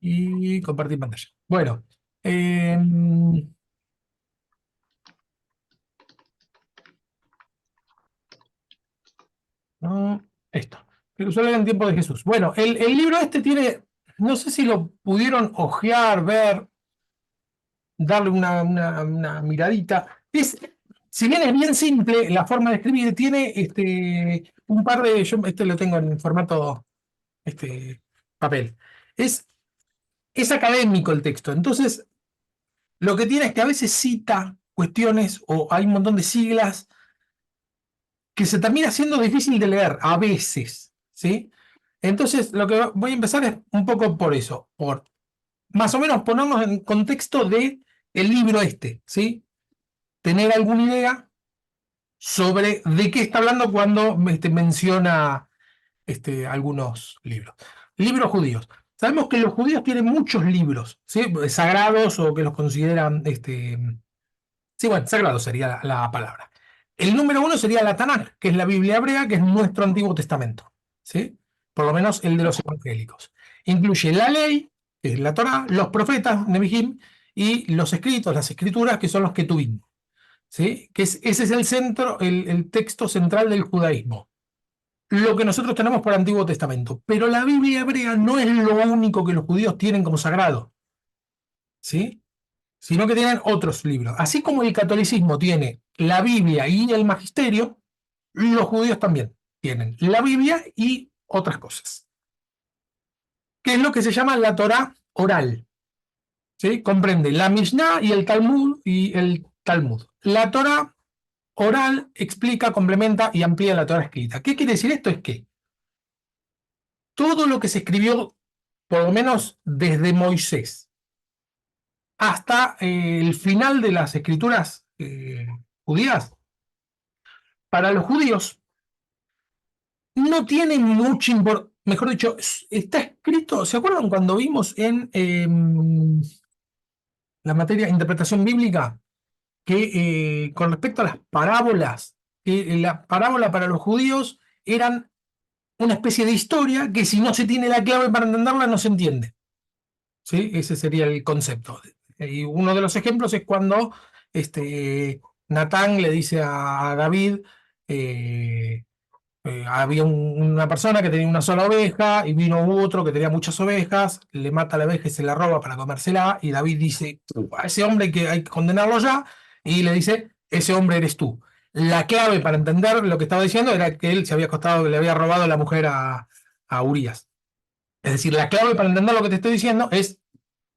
Y compartir pantalla. Bueno, no, esto. Jerusalén en tiempo de Jesús. Bueno, el libro este tiene, no sé si lo pudieron ojear, ver, darle una miradita. Si bien es bien simple la forma de escribir, tiene un par de, yo este lo tengo en formato papel. Es, es académico el texto, entonces lo que tiene es que a veces cita cuestiones o hay un montón de siglas que se termina siendo difícil de leer, a veces, ¿sí? Entonces, lo que voy a empezar es un poco por eso, por más o menos ponernos en contexto de el libro ¿sí? Tener alguna idea sobre de qué está hablando cuando menciona algunos libros. Libros judíos. Sabemos que los judíos tienen muchos libros, ¿sí? Sagrados o que los consideran sí, bueno, sagrado sería la palabra. El número uno sería la Tanaj, que es la Biblia hebrea, que es nuestro Antiguo Testamento, ¿sí? Por lo menos el de los evangélicos. Incluye la ley, que es la Torá, los profetas, Nebihim, y los escritos, las escrituras, que son los Ketuvim, ¿sí? Ese es el centro, el texto central del judaísmo. Lo que nosotros tenemos por Antiguo Testamento. Pero la Biblia hebrea no es lo único que los judíos tienen como sagrado, ¿sí? Sino que tienen otros libros. Así como el catolicismo tiene la Biblia y el magisterio, los judíos también tienen la Biblia y otras cosas, que es lo que se llama la Torá oral, ¿sí? Comprende la Mishnah y el Talmud. La Torá oral explica, complementa y amplía la Torá escrita. ¿Qué quiere decir esto? Es que todo lo que se escribió, por lo menos desde Moisés hasta el final de las escrituras judías, para los judíos no tiene mucha importancia, mejor dicho, está escrito, ¿se acuerdan cuando vimos en la materia de interpretación bíblica que con respecto a las parábolas, que la parábola para los judíos eran una especie de historia que si no se tiene la clave para entenderla no se entiende? ¿Sí? Ese sería el concepto. Y uno de los ejemplos es cuando Natán le dice a David, eh, había una persona que tenía una sola oveja y vino otro que tenía muchas ovejas, le mata a la oveja y se la roba para comérsela y David dice, a ese hombre que hay que condenarlo ya y le dice, ese hombre eres tú. La clave para entender lo que estaba diciendo era que él se había acostado, le había robado la mujer a Urías. Es decir, la clave para entender lo que te estoy diciendo es,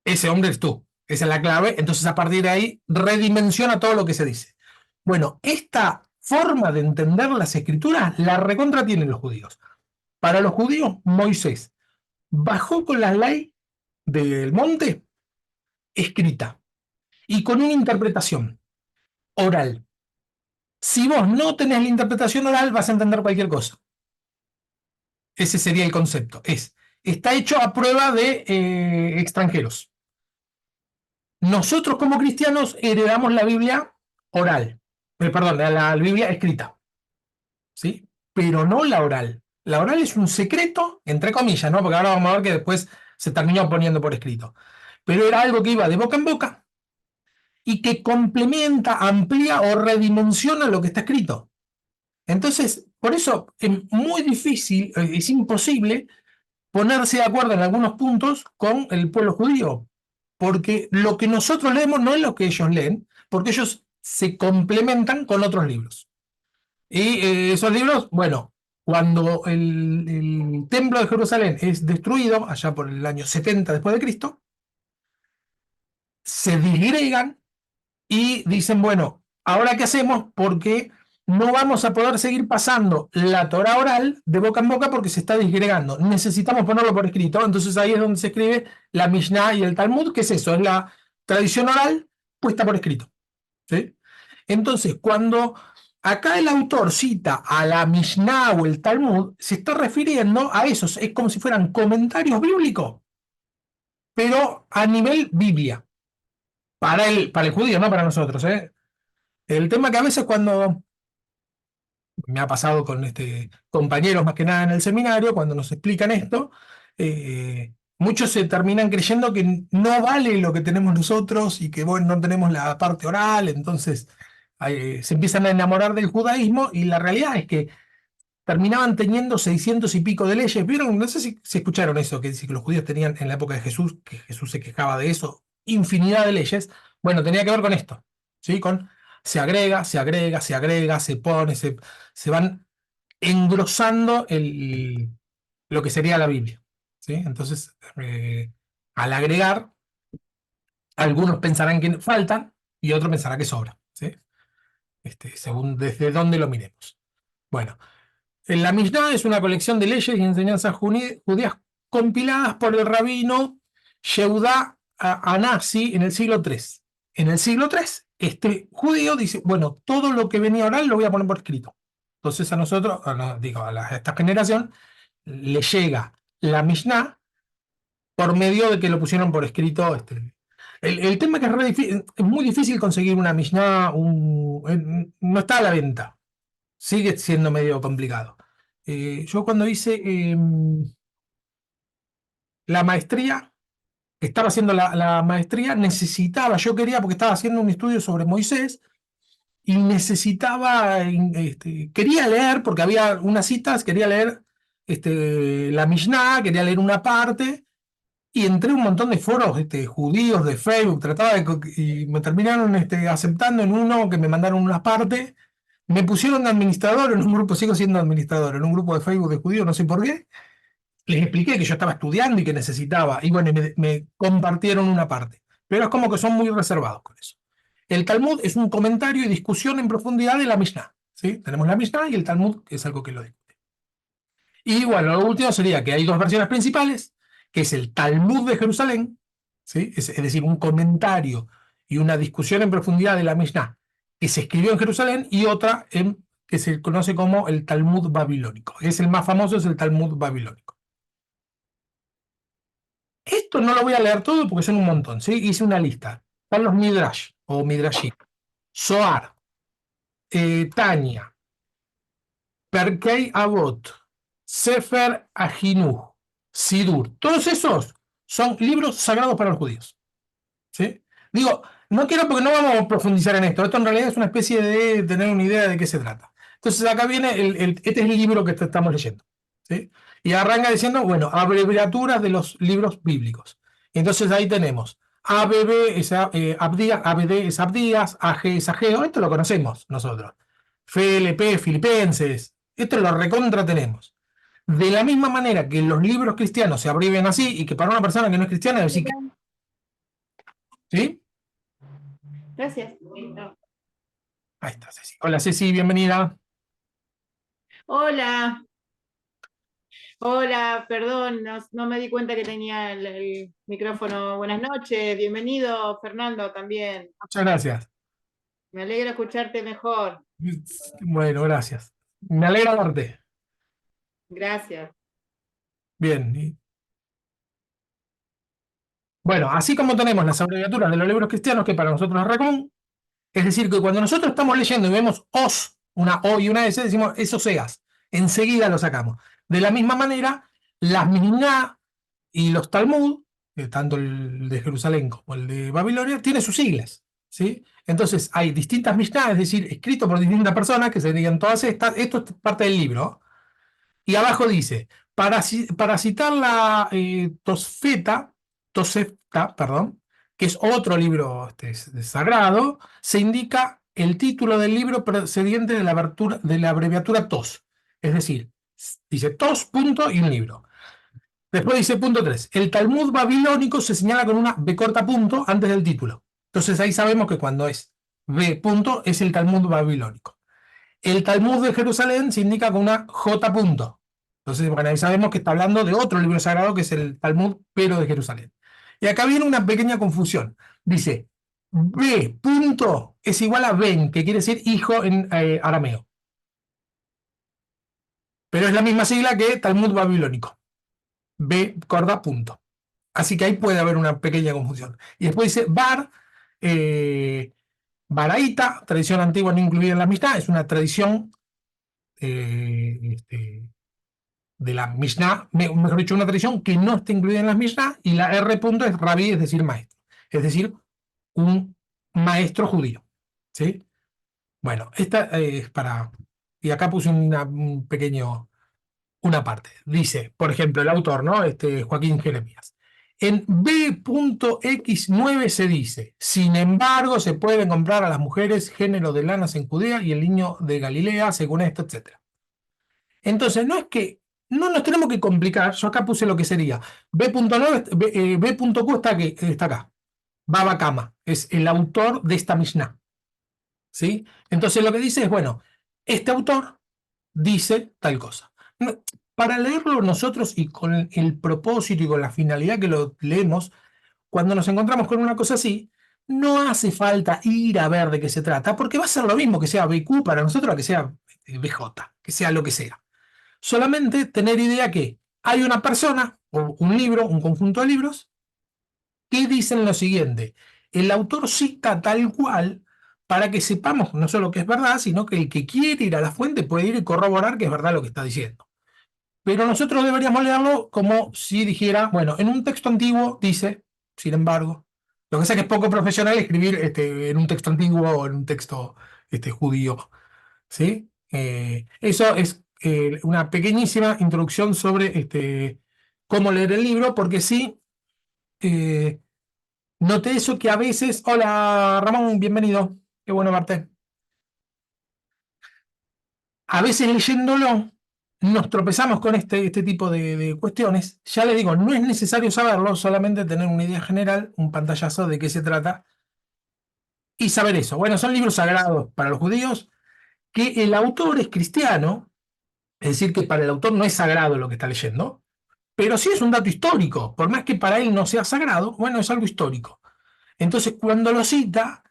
ese hombre eres tú. Esa es la clave. Entonces, a partir de ahí, redimensiona todo lo que se dice. Bueno, esta forma de entender las escrituras la recontra tienen los judíos. Para los judíos, Moisés bajó con la ley del monte escrita y con una interpretación oral. Si vos no tenés la interpretación oral, vas a entender cualquier cosa. Ese sería el concepto. Está hecho a prueba de extranjeros. Nosotros como cristianos heredamos la Biblia oral, perdón, la Biblia escrita, ¿sí? Pero no la oral. La oral es un secreto, entre comillas, ¿no? Porque ahora vamos a ver que después se terminó poniendo por escrito. Pero era algo que iba de boca en boca y que complementa, amplía o redimensiona lo que está escrito. Entonces, por eso es muy difícil, es imposible ponerse de acuerdo en algunos puntos con el pueblo judío, porque lo que nosotros leemos no es lo que ellos leen, porque ellos se complementan con otros libros. Y esos libros, bueno, cuando el templo de Jerusalén es destruido, allá por el año 70 después de Cristo, se disgregan y dicen, bueno, ¿ahora qué hacemos? Porque no vamos a poder seguir pasando la Torah oral de boca en boca porque se está disgregando. Necesitamos ponerlo por escrito. Entonces ahí es donde se escribe la Mishnah y el Talmud, que es eso, es la tradición oral puesta por escrito. ¿Sí? Entonces, cuando acá el autor cita a la Mishnah o el Talmud, se está refiriendo a esos, es como si fueran comentarios bíblicos, pero a nivel Biblia. Para el judío, no para nosotros, ¿eh? El tema que a veces cuando me ha pasado con compañeros más que nada en el seminario, cuando nos explican esto, muchos se terminan creyendo que no vale lo que tenemos nosotros y que bueno, no tenemos la parte oral, entonces se empiezan a enamorar del judaísmo y la realidad es que terminaban teniendo 600 y pico de leyes. ¿Vieron? No sé si escucharon eso, que dice que los judíos tenían en la época de Jesús, que Jesús se quejaba de eso, infinidad de leyes. Bueno, tenía que ver con esto, ¿sí? Con se agrega, se agrega, se agrega, se pone, se van engrosando lo que sería la Biblia, ¿sí? Entonces, al agregar, algunos pensarán que faltan y otros pensarán que sobra, ¿sí? Según desde dónde lo miremos. Bueno, la Mishnah es una colección de leyes y enseñanzas judías compiladas por el rabino Yehuda Anasi en el siglo III. En el siglo III, este judío dice, bueno, todo lo que venía oral lo voy a poner por escrito. Entonces a nosotros, digo, a esta generación, le llega la Mishnah por medio de que lo pusieron por escrito. El tema es que es muy difícil conseguir una Mishnah, no está a la venta, sigue siendo medio complicado. Yo cuando hice la maestría, estaba haciendo la maestría, yo quería, porque estaba haciendo un estudio sobre Moisés, y necesitaba, quería leer, porque había unas citas, quería leer la Mishnah, quería leer una parte, y entré a un montón de foros judíos de Facebook, y me terminaron aceptando en uno que me mandaron una parte, me pusieron de administrador en un grupo, sigo siendo administrador, en un grupo de Facebook de judíos, no sé por qué, les expliqué que yo estaba estudiando y que necesitaba, y bueno, me compartieron una parte, pero es como que son muy reservados con eso. El Talmud es un comentario y discusión en profundidad de la Mishnah, ¿sí? Tenemos la Mishnah y el Talmud, que es algo que lo discute. Y bueno, lo último sería que hay dos versiones principales, que es el Talmud de Jerusalén, ¿sí? Es decir, un comentario y una discusión en profundidad de la Mishnah que se escribió en Jerusalén, y otra que se conoce como el Talmud babilónico. Es el más famoso, es el Talmud babilónico. Esto no lo voy a leer todo porque son un montón, ¿sí? Hice una lista. Están los Midrash o Midrashim, Zohar, Tania, Perkei Avot, Sefer Ahinuch, Sidur. Todos esos son libros sagrados para los judíos, ¿sí? Digo, no quiero, porque no vamos a profundizar en esto. Esto en realidad es una especie de tener una idea de qué se trata. Entonces acá viene, este es el libro que estamos leyendo, ¿sí? Y arranca diciendo, bueno, abreviaturas de los libros bíblicos. Entonces ahí tenemos ABB es Abdías, ABD es Abdías, AG es Ageo, esto lo conocemos nosotros. FLP, Filipenses, esto lo recontra tenemos. De la misma manera que los libros cristianos se abrevian así, y que para una persona que no es cristiana, decir que, ¿sí? Gracias. Ahí está, Ceci. Hola, Ceci, bienvenida. Hola, hola, perdón, no me di cuenta que tenía el micrófono. Buenas noches, bienvenido, Fernando, también. Muchas gracias. Me alegra escucharte mejor. Bueno, gracias. Me alegra verte. Gracias. Bien. Bueno, así como tenemos las abreviaturas de los libros cristianos, que para nosotros es re común, es decir, que cuando nosotros estamos leyendo y vemos os, una O y una S, decimos esos egas. Enseguida lo sacamos. De la misma manera, las Mishnah y los Talmud, tanto el de Jerusalén como el de Babilonia, tienen sus siglas, ¿sí? Entonces hay distintas Mishnah, es decir, escrito por distintas personas, que serían todas estas. Esto es parte del libro. Y abajo dice, para citar la Tosefta, perdón, que es otro libro sagrado, se indica el título del libro procediente de la abreviatura TOS. Es decir, dice TOS, punto, y un libro. Después dice punto 3. El Talmud babilónico se señala con una B corta punto antes del título. Entonces ahí sabemos que cuando es B punto es el Talmud babilónico. El Talmud de Jerusalén se indica con una J punto. Entonces, bueno, ahí sabemos que está hablando de otro libro sagrado que es el Talmud, pero de Jerusalén. Y acá viene una pequeña confusión. Dice, B punto es igual a Ben, que quiere decir hijo en arameo. Pero es la misma sigla que Talmud babilónico. B corda punto. Así que ahí puede haber una pequeña confusión. Y después dice Bar, Baraita, tradición antigua no incluida en la amistad, es una tradición eh, este, de la Mishnah, mejor dicho, una tradición que no está incluida en las Mishnah, y la R punto es rabí, es decir, maestro. Es decir, un maestro judío. ¿Sí? Bueno, esta es para... Y acá puse un pequeño, una parte. Dice, por ejemplo, el autor, ¿no? Joaquín Jeremías. En B.X9 se dice, sin embargo, se pueden comprar a las mujeres género de lanas en Judea y el niño de Galilea, según esto, etc. Entonces, no es que, no nos tenemos que complicar, yo acá puse lo que sería, B.9, B.Q está acá, Baba Kama, es el autor de esta Mishnah, ¿sí? Entonces lo que dice es, bueno, este autor dice tal cosa. Para leerlo nosotros y con el propósito y con la finalidad que lo leemos, cuando nos encontramos con una cosa así, no hace falta ir a ver de qué se trata, porque va a ser lo mismo que sea BQ para nosotros, que sea BJ, que sea lo que sea. Solamente tener idea que hay una persona, o un libro, un conjunto de libros, que dicen lo siguiente. El autor cita tal cual para que sepamos no solo que es verdad, sino que el que quiere ir a la fuente puede ir y corroborar que es verdad lo que está diciendo. Pero nosotros deberíamos leerlo como si dijera, bueno, en un texto antiguo dice, sin embargo, lo que pasa es que es poco profesional escribir en un texto antiguo o en un texto judío, ¿sí? Eso es una pequeñísima introducción sobre cómo leer el libro, porque sí, eh, noté eso que a veces, hola Ramón, bienvenido, qué bueno verte. A veces leyéndolo nos tropezamos con este tipo de cuestiones. Ya les digo, no es necesario saberlo, solamente tener una idea general, un pantallazo de qué se trata y saber eso. Bueno, son libros sagrados para los judíos, que el autor es cristiano, es decir, que para el autor no es sagrado lo que está leyendo, pero sí es un dato histórico, por más que para él no sea sagrado, bueno, es algo histórico. Entonces, cuando lo cita,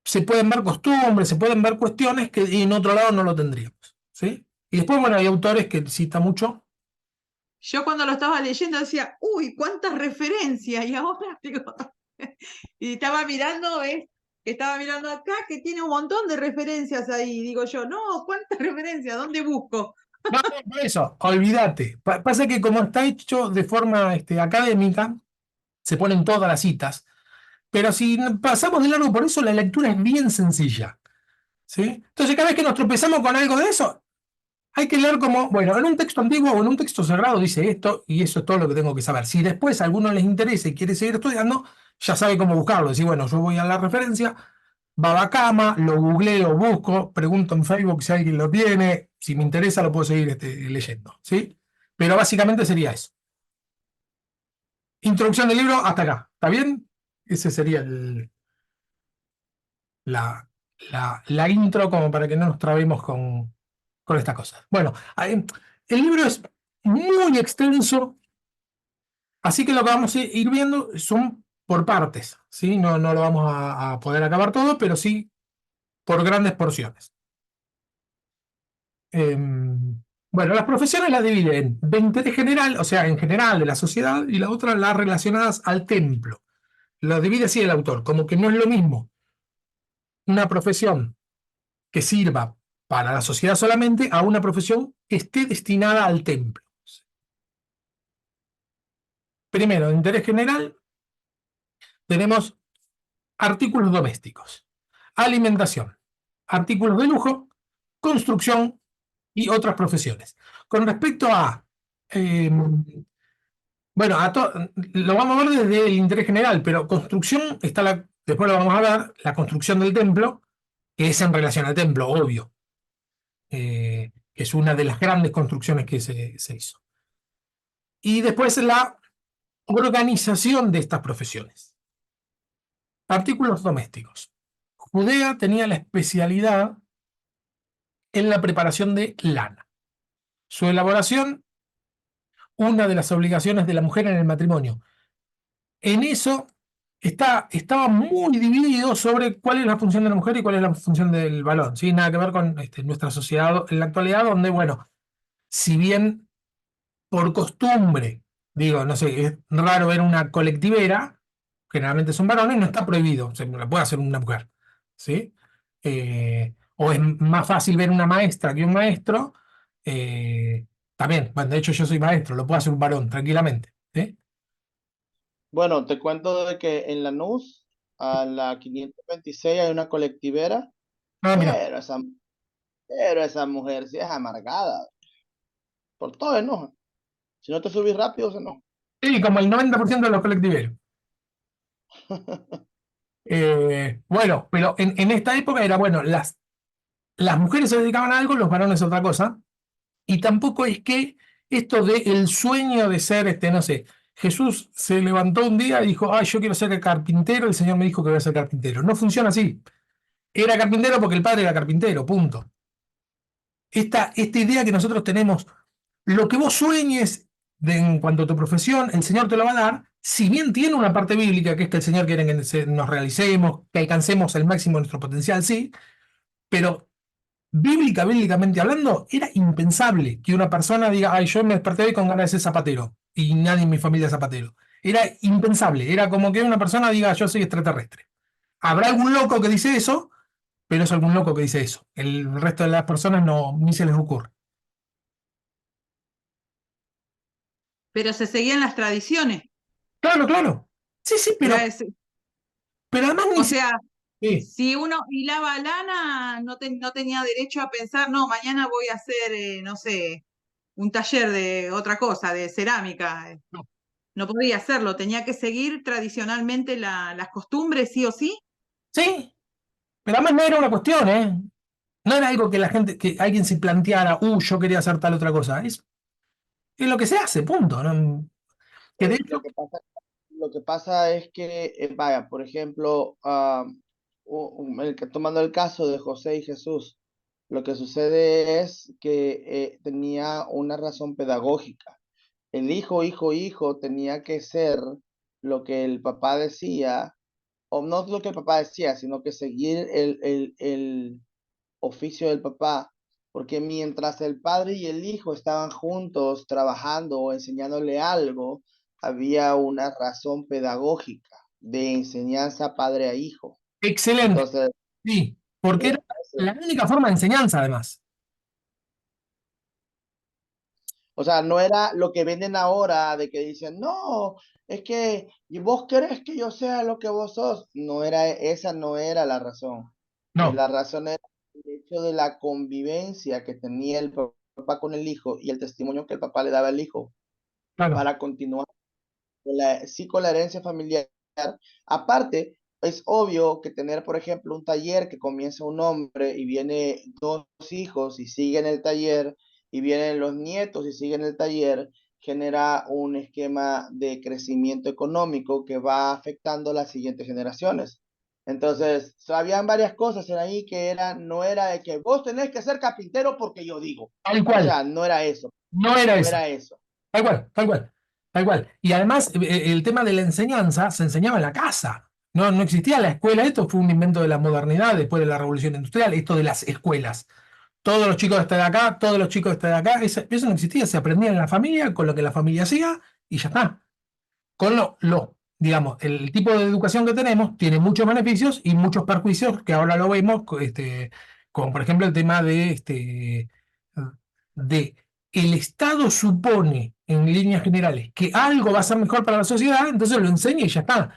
se pueden ver costumbres, se pueden ver cuestiones que en otro lado no lo tendríamos, ¿sí? Y después, bueno, hay autores que cita mucho. Yo cuando lo estaba leyendo decía, uy, cuántas referencias, y ahora digo, y estaba mirando, ¿ves? Estaba mirando acá que tiene un montón de referencias ahí. Digo yo, no, ¿cuántas referencias? ¿Dónde busco? No, no, por eso, olvídate. Pasa que como está hecho de forma académica, se ponen todas las citas, pero si pasamos de largo por eso, la lectura es bien sencilla, ¿sí? Entonces, cada vez que nos tropezamos con algo de eso, hay que leer como, bueno, en un texto antiguo o en un texto sagrado dice esto, y eso es todo lo que tengo que saber. Si después a alguno les interesa y quiere seguir estudiando, ya sabe cómo buscarlo. Decir, bueno, yo voy a la referencia, Babacama, lo googleo, busco, pregunto en Facebook si alguien lo tiene, si me interesa lo puedo seguir leyendo, ¿sí? Pero básicamente sería eso. Introducción del libro hasta acá, ¿está bien? Ese sería la intro como para que no nos trabemos con estas cosas. Bueno, el libro es muy extenso, así que lo que vamos a ir viendo son por partes, ¿sí? No, no lo vamos a poder acabar todo, pero sí por grandes porciones. Bueno, las profesiones las dividen en de interés general, o sea, en general de la sociedad, y la otra las relacionadas al templo. Lo divide así el autor, como que no es lo mismo una profesión que sirva para la sociedad solamente a una profesión que esté destinada al templo. Primero, de interés general, tenemos artículos domésticos, alimentación, artículos de lujo, construcción y otras profesiones. Con respecto a, eh, bueno, lo vamos a ver desde el interés general, pero construcción está después lo vamos a ver, la construcción del templo, que es en relación al templo, obvio, que es una de las grandes construcciones que se hizo. Y después la organización de estas profesiones. Artículos domésticos. Judea tenía la especialidad en la preparación de lana. Su elaboración, una de las obligaciones de la mujer en el matrimonio. En eso estaba muy dividido sobre cuál es la función de la mujer y cuál es la función del varón. ¿Sí? Nada que ver con nuestra sociedad en la actualidad, donde, bueno, si bien por costumbre, digo, no sé, es raro ver una colectivera, generalmente son varones, no está prohibido, se la puede hacer una mujer, ¿sí? O es más fácil ver una maestra que un maestro, También, bueno, de hecho yo soy maestro, lo puede hacer un varón tranquilamente. ¿Sí? Bueno, te cuento de que en Lanús, a la 526 hay una colectivera, Ah, mira. pero esa, pero esa mujer sí es amargada, por todo enoja. Si no te subís rápido, se enoja. Sí, como el 90% de los colectiveros. Bueno, pero en esta época era, bueno, las mujeres se dedicaban a algo, los varones a otra cosa, y tampoco es que esto de el sueño de ser, no sé, Jesús se levantó un día y dijo, ay, yo quiero ser carpintero, el Señor me dijo que voy a ser carpintero. No funciona así. Era carpintero porque el padre era carpintero, punto. Esta idea que nosotros tenemos, lo que vos sueñes en cuanto a tu profesión, el Señor te lo va a dar, si bien tiene una parte bíblica, que es que el Señor quiere que nos realicemos, que alcancemos el máximo de nuestro potencial, sí, pero bíblicamente hablando, era impensable que una persona diga, ay, yo me desperté hoy con ganas de ser zapatero, y nadie en mi familia es zapatero. Era impensable, era como que una persona diga, yo soy extraterrestre. Habrá algún loco que dice eso, pero es algún loco que dice eso. El resto de las personas no, ni se les ocurre. Pero se seguían las tradiciones. Claro, claro. Sí, sí, Era pero además ni o se... sea, Sí, si uno hilaba lana, no tenía derecho a pensar, no, mañana voy a hacer, no sé, un taller de otra cosa, de cerámica. no. No podía hacerlo, tenía que seguir tradicionalmente las costumbres, sí o sí. Sí, pero además no era una cuestión, ¿eh? No era algo que la gente, que alguien se planteara, yo quería hacer tal otra cosa. Es lo que se hace, punto. ¿No? Que de Lo hecho, que pasa, lo que pasa es que, vaya, por ejemplo, tomando el caso de José y Jesús, lo que sucede es que tenía una razón pedagógica. El hijo tenía que ser lo que el papá decía, o no lo que el papá decía, sino que seguir el oficio del papá, porque mientras el padre y el hijo estaban juntos trabajando o enseñándole algo, había una razón pedagógica de enseñanza padre a hijo. excelente, Entonces, sí, porque era la única forma de enseñanza, además. o sea, no era lo que venden ahora de que dicen, no, es que ¿y vos querés que yo sea lo que vos sos? No era, esa no era la razón. No, La razón era el hecho de la convivencia que tenía el papá con el hijo y el testimonio que el papá le daba al hijo claro, para continuar sí con la herencia familiar. Aparte, es obvio que tener, por ejemplo, un taller que comienza un hombre y viene dos hijos y siguen el taller y vienen los nietos y siguen el taller, genera un esquema de crecimiento económico que va afectando a las siguientes generaciones. Entonces, habían varias cosas en ahí que no era de que vos tenés que ser carpintero porque yo digo. tal O cual, sea, no era eso, no era no eso, era eso. tal cual, tal cual, tal cual. Y además, el tema de la enseñanza se enseñaba en la casa. No, no existía la escuela, esto fue un invento de la modernidad después de la revolución industrial, esto de las escuelas. Todos los chicos están de acá, todos los chicos están de acá, eso no existía, se aprendía en la familia, con lo que la familia hacía, y ya está. Con digamos, el tipo de educación que tenemos tiene muchos beneficios y muchos perjuicios que ahora lo vemos, como por ejemplo el tema de el Estado supone en líneas generales que algo va a ser mejor para la sociedad, entonces lo enseña y ya está.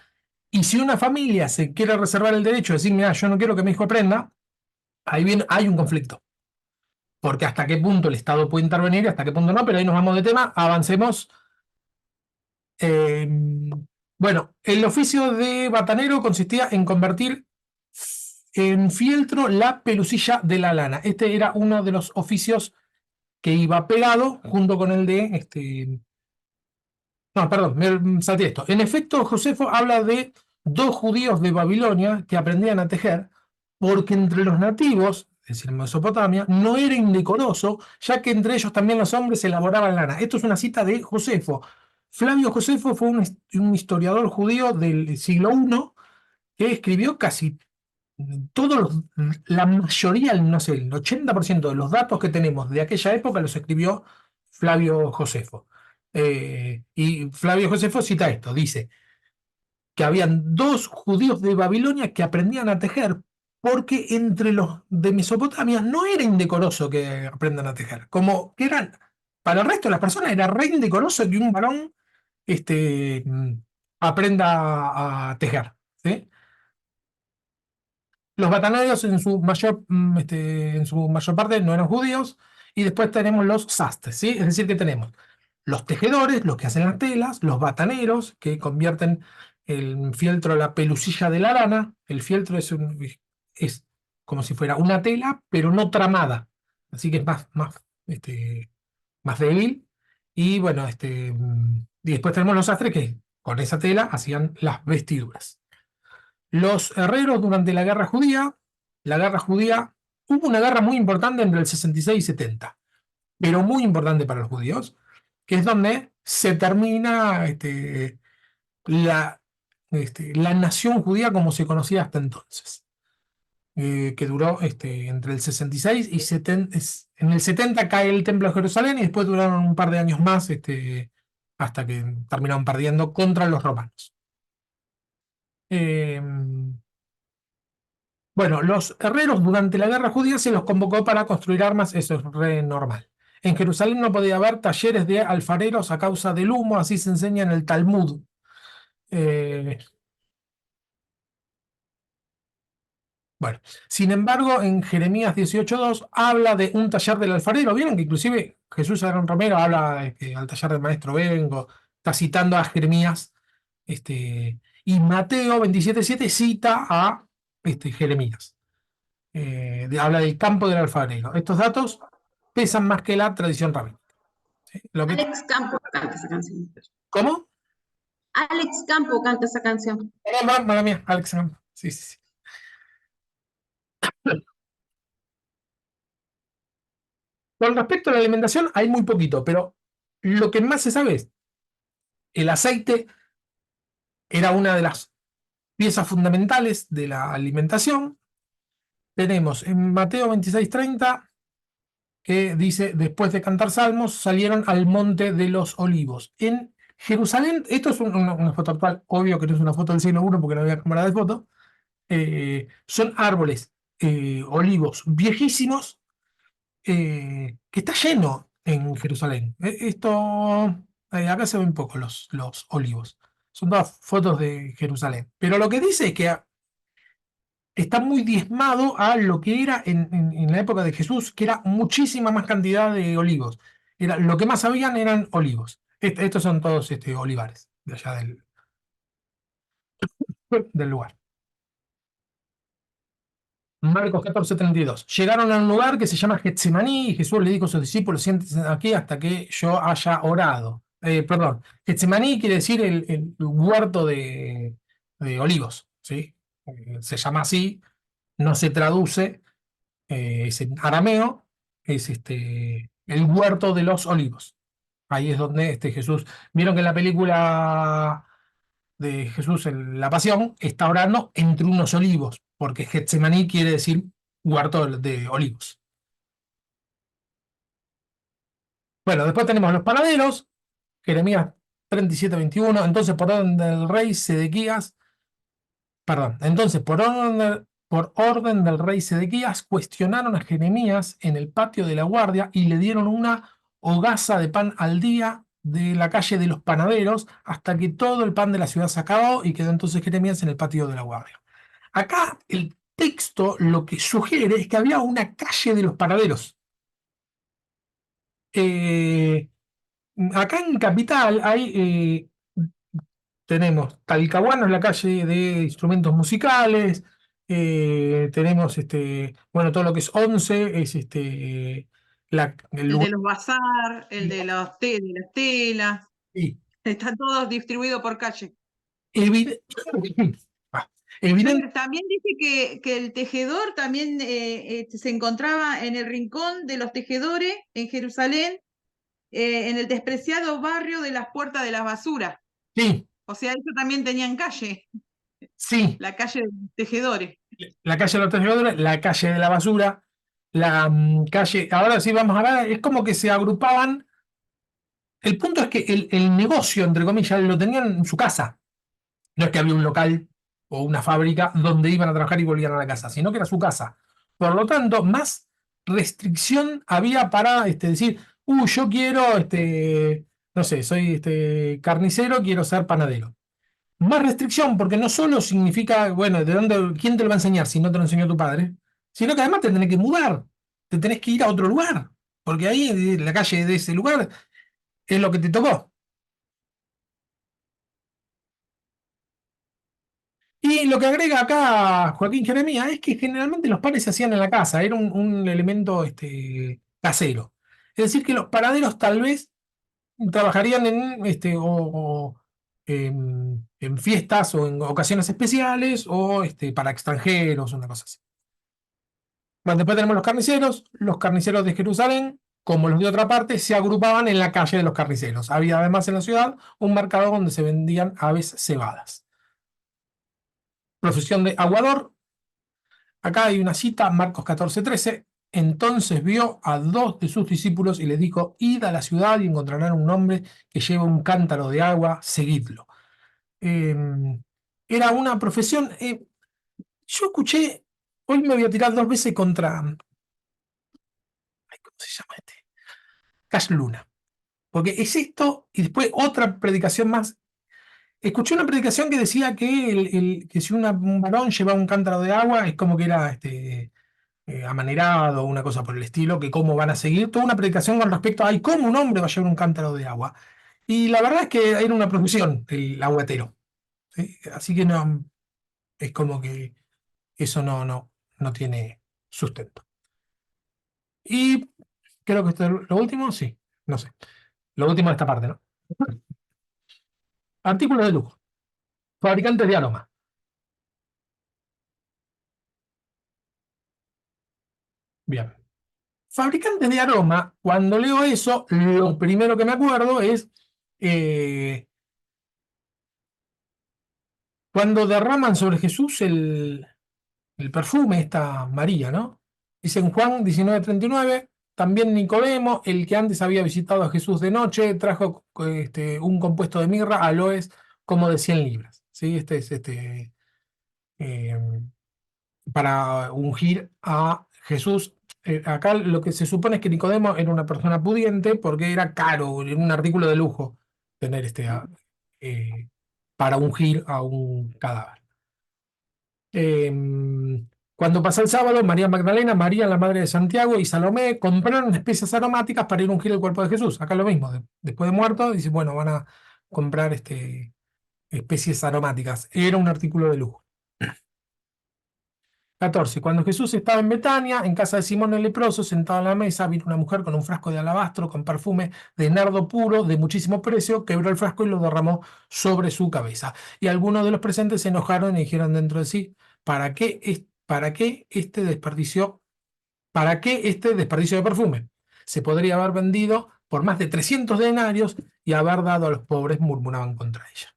Y si una familia se quiere reservar el derecho de decir, mira, yo no quiero que mi hijo aprenda, ahí bien hay un conflicto. Porque hasta qué punto el Estado puede intervenir y hasta qué punto no, pero ahí nos vamos de tema, avancemos. Eh, bueno, el oficio de batanero consistía en convertir en fieltro la pelusilla de la lana. Este era uno de los oficios que iba pegado junto con el de no, perdón, me salté esto. En efecto, Josefo habla de dos judíos de Babilonia que aprendían a tejer porque entre los nativos, es decir, en Mesopotamia, no era indecoroso, ya que entre ellos también los hombres elaboraban lana. Esto es una cita de Josefo. Flavio Josefo fue un historiador judío del siglo I que escribió casi todos la mayoría, no sé, el 80% de los datos que tenemos de aquella época los escribió Flavio Josefo. Y Flavio Josefo cita esto, dice que habían dos judíos de Babilonia que aprendían a tejer porque entre los de Mesopotamia no era indecoroso que aprendan a tejer, como que eran para el resto de las personas era re indecoroso que un varón este, aprenda a tejer. ¿Sí? Los bataneros en su mayor parte no eran judíos, y después tenemos los sastres, ¿sí? Es decir, que tenemos los tejedores, los que hacen las telas, los bataneros, que convierten el fieltro, la pelusilla de la lana. El fieltro es como si fuera una tela, pero no tramada, así que es más débil. Y bueno, y después tenemos los sastres que con esa tela hacían las vestiduras. Los herreros durante la guerra judía, hubo una guerra muy importante entre el 66 y 70, pero muy importante para los judíos, que es donde se termina la, la nación judía como se conocía hasta entonces, que duró entre el 66 y 70. En el 70 cae el Templo de Jerusalén, y después duraron un par de años más hasta que terminaron perdiendo contra los romanos. Eh, Bueno, los herreros durante la guerra judía se los convocó para construir armas, eso es re normal. En Jerusalén no podía haber talleres de alfareros a causa del humo, así se enseña en el Talmud. Eh, bueno, sin embargo, en Jeremías 18:2 habla de un taller del alfarero. Vieron que inclusive Jesús Aaron Romero habla de que al taller del maestro vengo, está citando a Jeremías, y Mateo 27:7 cita a Jeremías. Habla del campo del alfarero. Estos datos pesan más que la tradición rabínica. ¿Sí? Alex Campo canta esa canción. ¿Cómo? Alex Campo canta esa canción. Mala mía, Alex. Sí, sí, sí. Con respecto a la alimentación, hay muy poquito, pero lo que más se sabe es el aceite era una de las piezas fundamentales de la alimentación. Tenemos en Mateo 26:30 que dice: después de cantar salmos, salieron al monte de los olivos. En Jerusalén, esto es una foto actual, obvio que no es una foto del siglo I porque no había cámara de foto, son árboles, olivos viejísimos, que está lleno en Jerusalén. Acá se ven poco los olivos. Son todas fotos de Jerusalén. Pero lo que dice es que está muy diezmado a lo que era en la época de Jesús, que era muchísima más cantidad de olivos. Lo que más habían eran olivos. Estos son todos olivares de allá del lugar. Marcos 14:32. Llegaron a un lugar que se llama Getsemaní, y Jesús le dijo a sus discípulos: siéntense aquí hasta que yo haya orado. Perdón, Getsemaní quiere decir el huerto de olivos, ¿sí? Se llama así, no se traduce, es en arameo, es el huerto de los olivos. Ahí es donde Jesús. Vieron que en la película de Jesús en la Pasión está orando entre unos olivos, porque Getsemaní quiere decir huerto de olivos. Bueno, después tenemos los panaderos, Jeremías 37:21. Entonces, por orden del rey Sedequías, perdón, entonces por orden del rey Sedequías, cuestionaron a Jeremías en el patio de la guardia y le dieron una hogaza de pan al día de la calle de los panaderos, hasta que todo el pan de la ciudad se acabó, y quedó entonces Jeremías en el patio de la guardia. Acá el texto lo que sugiere es que había una calle de los panaderos. Acá en Capital tenemos Talcahuano, es la calle de instrumentos musicales. Tenemos bueno, todo lo que es Once, es el El lugar. de los bazar, el de las telas, Sí. están todos distribuidos por calle. Ah, evidente. También dice que el tejedor también se encontraba en el rincón de los tejedores en Jerusalén, en el despreciado barrio de las Puertas de las Basuras. Sí, O sea, ellos también tenían calle, sí. la calle de los tejedores. La calle de los tejedores, la calle de la basura, la calle. Ahora sí vamos a ver, es como que se agrupaban. El punto es que el negocio, entre comillas, lo tenían en su casa. No es que había un local o una fábrica donde iban a trabajar y volvían a la casa, sino que era su casa. Por lo tanto, más restricción había para decir: Yo quiero, no sé, soy carnicero, quiero ser panadero. Más restricción, porque no solo significa, bueno, quién te lo va a enseñar si no te lo enseñó tu padre, sino que además te tenés que mudar, te tenés que ir a otro lugar, porque ahí, en la calle de ese lugar, es lo que te tocó. Y lo que agrega acá Joaquín Jeremías es que generalmente los panes se hacían en la casa, era un elemento casero. Es decir, que los panaderos tal vez trabajarían en fiestas o en ocasiones especiales o para extranjeros, una cosa así. Bueno, después tenemos los carniceros de Jerusalén, como los de otra parte, se agrupaban en la calle de los carniceros. Había además en la ciudad un mercado donde se vendían aves cebadas. Profesión de aguador. Acá hay una cita, Marcos 14:13. Entonces vio a dos de sus discípulos y les dijo: id a la ciudad y encontrarán un hombre que lleva un cántaro de agua, seguidlo. Eh, Era una profesión. Yo escuché, hoy me voy a tirar 2 veces contra. Ay, ¿cómo se llama este? Cash Luna. Porque es esto, y después otra predicación más. Escuché una predicación que decía que, que si un varón llevaba un cántaro de agua, es como que era amanerado, una cosa por el estilo, que cómo van a seguir. Toda una predicación con respecto a ay, cómo un hombre va a llevar un cántaro de agua. Y la verdad es que era una profesión, el aguatero. ¿Sí? Así que no, es como que eso no tiene sustento. Y creo que esto es lo último, sí, no sé. Lo último de esta parte, ¿no? Artículos de lujo. Fabricantes de aroma. Bien. Fabricantes de aroma, cuando leo eso, lo primero que me acuerdo es eh, cuando derraman sobre Jesús el perfume, esta María, ¿no? Dice en Juan 19:39, también Nicodemo, el que antes había visitado a Jesús de noche, trajo un compuesto de mirra, aloes, como de 100 libras. ¿Sí? Este es eh, para ungir a Jesús. Acá lo que se supone es que Nicodemo era una persona pudiente porque era caro, era un artículo de lujo tener eh, para ungir a un cadáver. Cuando pasa el sábado, María Magdalena, María, la madre de Santiago y Salomé compraron especias aromáticas para ir a ungir el cuerpo de Jesús. Acá lo mismo, después de muerto, dice, bueno, van a comprar especies aromáticas. Era un artículo de lujo. 14. Cuando Jesús estaba en Betania, en casa de Simón el leproso, sentado a la mesa, vino una mujer con un frasco de alabastro con perfume de nardo puro de muchísimo precio, quebró el frasco y lo derramó sobre su cabeza. Y algunos de los presentes se enojaron y dijeron dentro de sí: para qué este desperdicio de perfume? Se podría haber vendido por más de 300 denarios y haber dado a los pobres, murmuraban contra ella.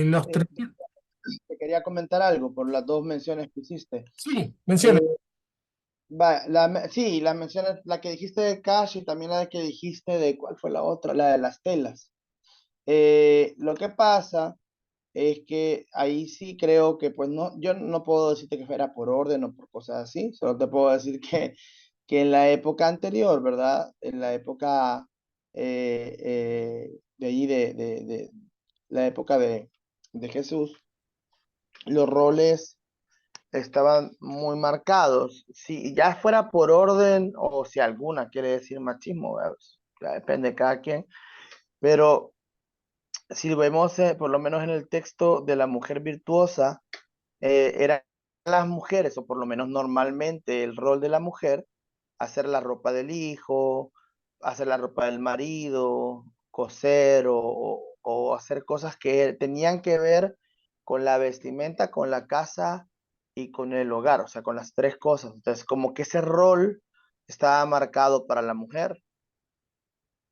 Los Eh, 300. Te quería comentar algo por las dos menciones que hiciste. Sí, Eh, menciona. sí, la menciones, la que dijiste de Cash y también la que dijiste de, ¿cuál fue la otra? La de las telas. Lo que pasa es que ahí sí creo que, pues no, yo no puedo decirte que fuera por orden o por cosas así, solo te puedo decir que en la época anterior, ¿verdad? En la época de allí, de la época de Jesús, los roles estaban muy marcados. Si ya fuera por orden o si alguna quiere decir machismo, ¿verdad? Ya depende de cada quien, pero si vemos por lo menos en el texto de la mujer virtuosa, eran las mujeres, o por lo menos normalmente el rol de la mujer, hacer la ropa del hijo, hacer la ropa del marido, coser o hacer cosas que tenían que ver con la vestimenta, con la casa y con el hogar, o sea, con las tres cosas. Entonces, como que ese rol estaba marcado para la mujer.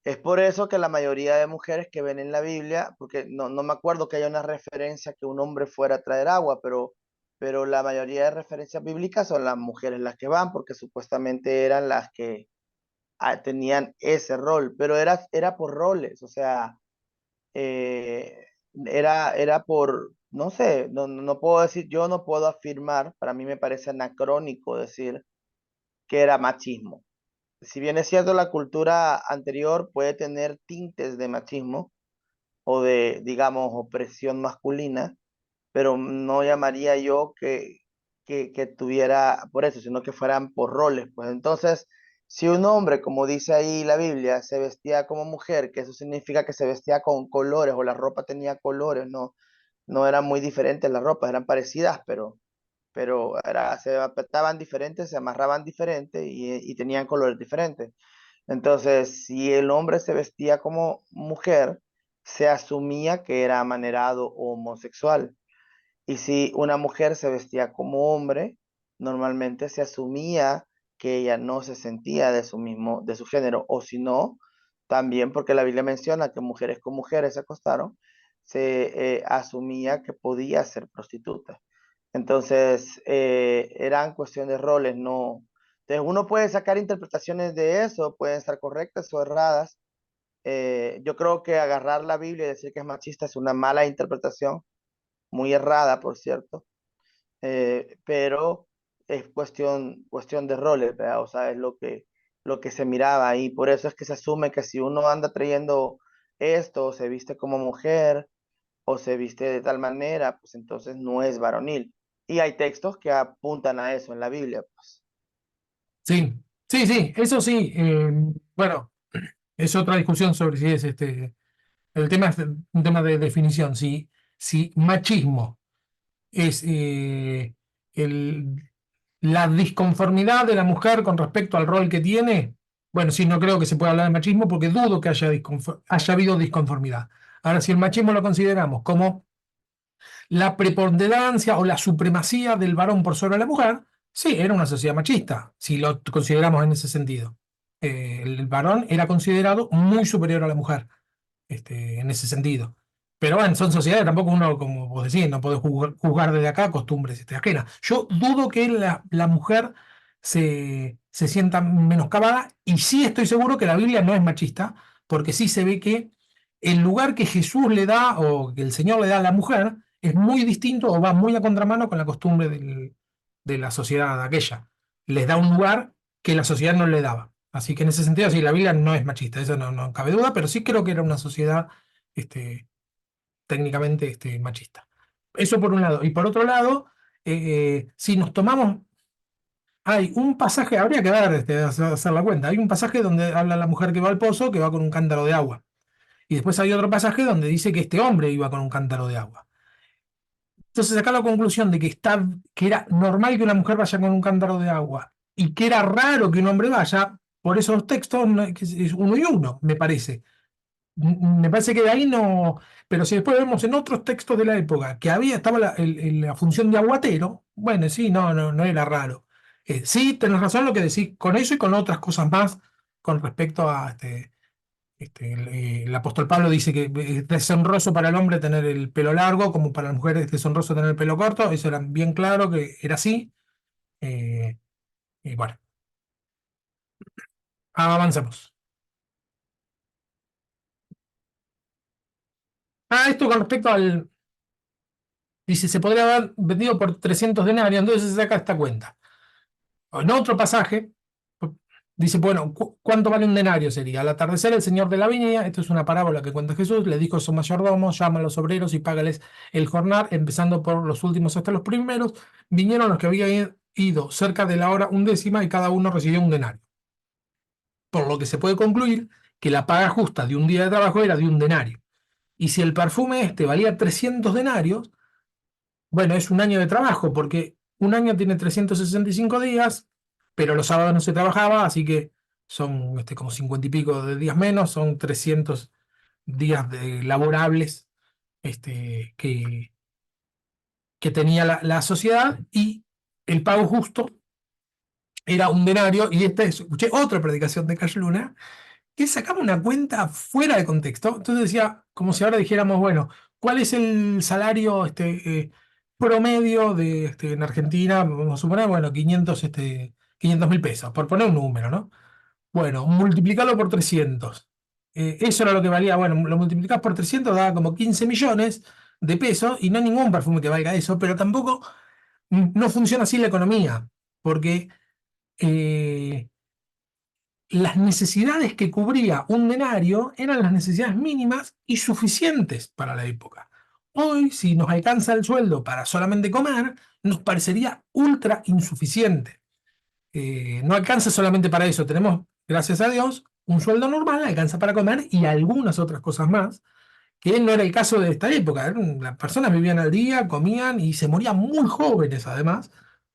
Es por eso que la mayoría de mujeres que ven en la Biblia, porque no me acuerdo que haya una referencia que un hombre fuera a traer agua, pero la mayoría de referencias bíblicas son las mujeres las que van, porque supuestamente eran las que tenían ese rol, pero era por roles, o sea, eh, era por, no sé, no puedo decir, yo no puedo afirmar, para mí me parece anacrónico decir que era machismo. si bien es cierto, la cultura anterior puede tener tintes de machismo o de, digamos, opresión masculina, pero no llamaría yo que tuviera por eso, sino que fueran por roles. Pues entonces, si un hombre, como dice ahí la Biblia, se vestía como mujer, que eso significa que se vestía con colores o la ropa tenía colores, no, no eran muy diferentes las ropas, eran parecidas, pero se apretaban diferentes, se amarraban diferentes y tenían colores diferentes. Entonces, si el hombre se vestía como mujer, se asumía que era amanerado o homosexual. Y si una mujer se vestía como hombre, normalmente se asumía que ella no se sentía de su mismo, de su género, o si no, también porque la Biblia menciona que mujeres con mujeres se acostaron, se asumía que podía ser prostituta. Entonces, eran cuestiones de roles, no. Entonces, uno puede sacar interpretaciones de eso, pueden estar correctas o erradas. Yo creo que agarrar la Biblia y decir que es machista es una mala interpretación, muy errada, por cierto, pero es cuestión de roles, ¿verdad? O sea, es lo que se miraba ahí. Por eso es que se asume que si uno anda trayendo esto, o se viste como mujer, o se viste de tal manera, pues entonces no es varonil. Y hay textos que apuntan a eso en la Biblia, pues. Sí, sí, sí, eso sí. Bueno, es otra discusión sobre si es el tema es un tema de definición. Si machismo es el, la disconformidad de la mujer con respecto al rol que tiene, bueno, sí, no creo que se pueda hablar de machismo porque dudo que haya habido disconformidad. Ahora, si el machismo lo consideramos como la preponderancia o la supremacía del varón por sobre la mujer, sí, era una sociedad machista, si lo consideramos en ese sentido. El varón era considerado muy superior a la mujer, en ese sentido. Pero bueno, son sociedades, tampoco uno, como vos decís, no puede juzgar desde acá costumbres ajenas. Yo dudo que la mujer se sienta menoscabada y sí estoy seguro que la Biblia no es machista, porque sí se ve que el lugar que Jesús le da o que el Señor le da a la mujer es muy distinto o va muy a contramano con la costumbre de la sociedad aquella. Les da un lugar que la sociedad no le daba. Así que en ese sentido, sí, la Biblia no es machista, eso no cabe duda, pero sí creo que era una sociedad este, técnicamente machista. Eso por un lado. Y por otro lado, si nos tomamos, hay un pasaje, habría que ver, hacer la cuenta, hay un pasaje donde habla la mujer que va al pozo, que va con un cántaro de agua. Y después hay otro pasaje donde dice que este hombre iba con un cántaro de agua. Entonces, sacar la conclusión de que era normal que una mujer vaya con un cántaro de agua y que era raro que un hombre vaya, por esos textos que es uno y uno, me parece. Me parece que de ahí no. Pero si después vemos en otros textos de la época que estaba la función de aguatero, bueno, sí, no era raro. Sí, tenés razón lo que decís con eso y con otras cosas más con respecto a el apóstol Pablo dice que es deshonroso para el hombre tener el pelo largo, como para la mujer es deshonroso tener el pelo corto. Eso era bien claro que era así. Eh, y bueno, avanzamos. Esto con respecto al. Dice, se podría haber vendido por 300 denarios, entonces se saca esta cuenta. En otro pasaje, dice, bueno, ¿cuánto vale un denario? Sería, al atardecer el señor de la viña, esto es una parábola que cuenta Jesús, le dijo a su mayordomo, llama a los obreros y págales el jornal, empezando por los últimos hasta los primeros. Vinieron los que habían ido cerca de la hora undécima y cada uno recibió un denario. Por lo que se puede concluir que la paga justa de un día de trabajo era de un denario. Y si el perfume valía 300 denarios, bueno, es un año de trabajo, porque un año tiene 365 días, pero los sábados no se trabajaba, así que son como 50 y pico de días menos, son 300 días laborables que tenía la sociedad y el pago justo era un denario. Y escuché otra predicación de Cash Luna que sacaba una cuenta fuera de contexto. Entonces decía, como si ahora dijéramos, bueno, ¿cuál es el salario promedio en Argentina? Vamos a suponer, bueno, 500 mil pesos, por poner un número, ¿no? Bueno, multiplicarlo por 300. Eso era lo que valía. Bueno, lo multiplicás por 300, da como 15 millones de pesos y no hay ningún perfume que valga eso, pero tampoco no funciona así la economía, porque eh, las necesidades que cubría un denario eran las necesidades mínimas y suficientes para la época. Hoy, si nos alcanza el sueldo para solamente comer, nos parecería ultra insuficiente. No alcanza solamente para eso. Tenemos, gracias a Dios, un sueldo normal, alcanza para comer y algunas otras cosas más, que no era el caso de esta época. Las personas vivían al día, comían y se morían muy jóvenes además.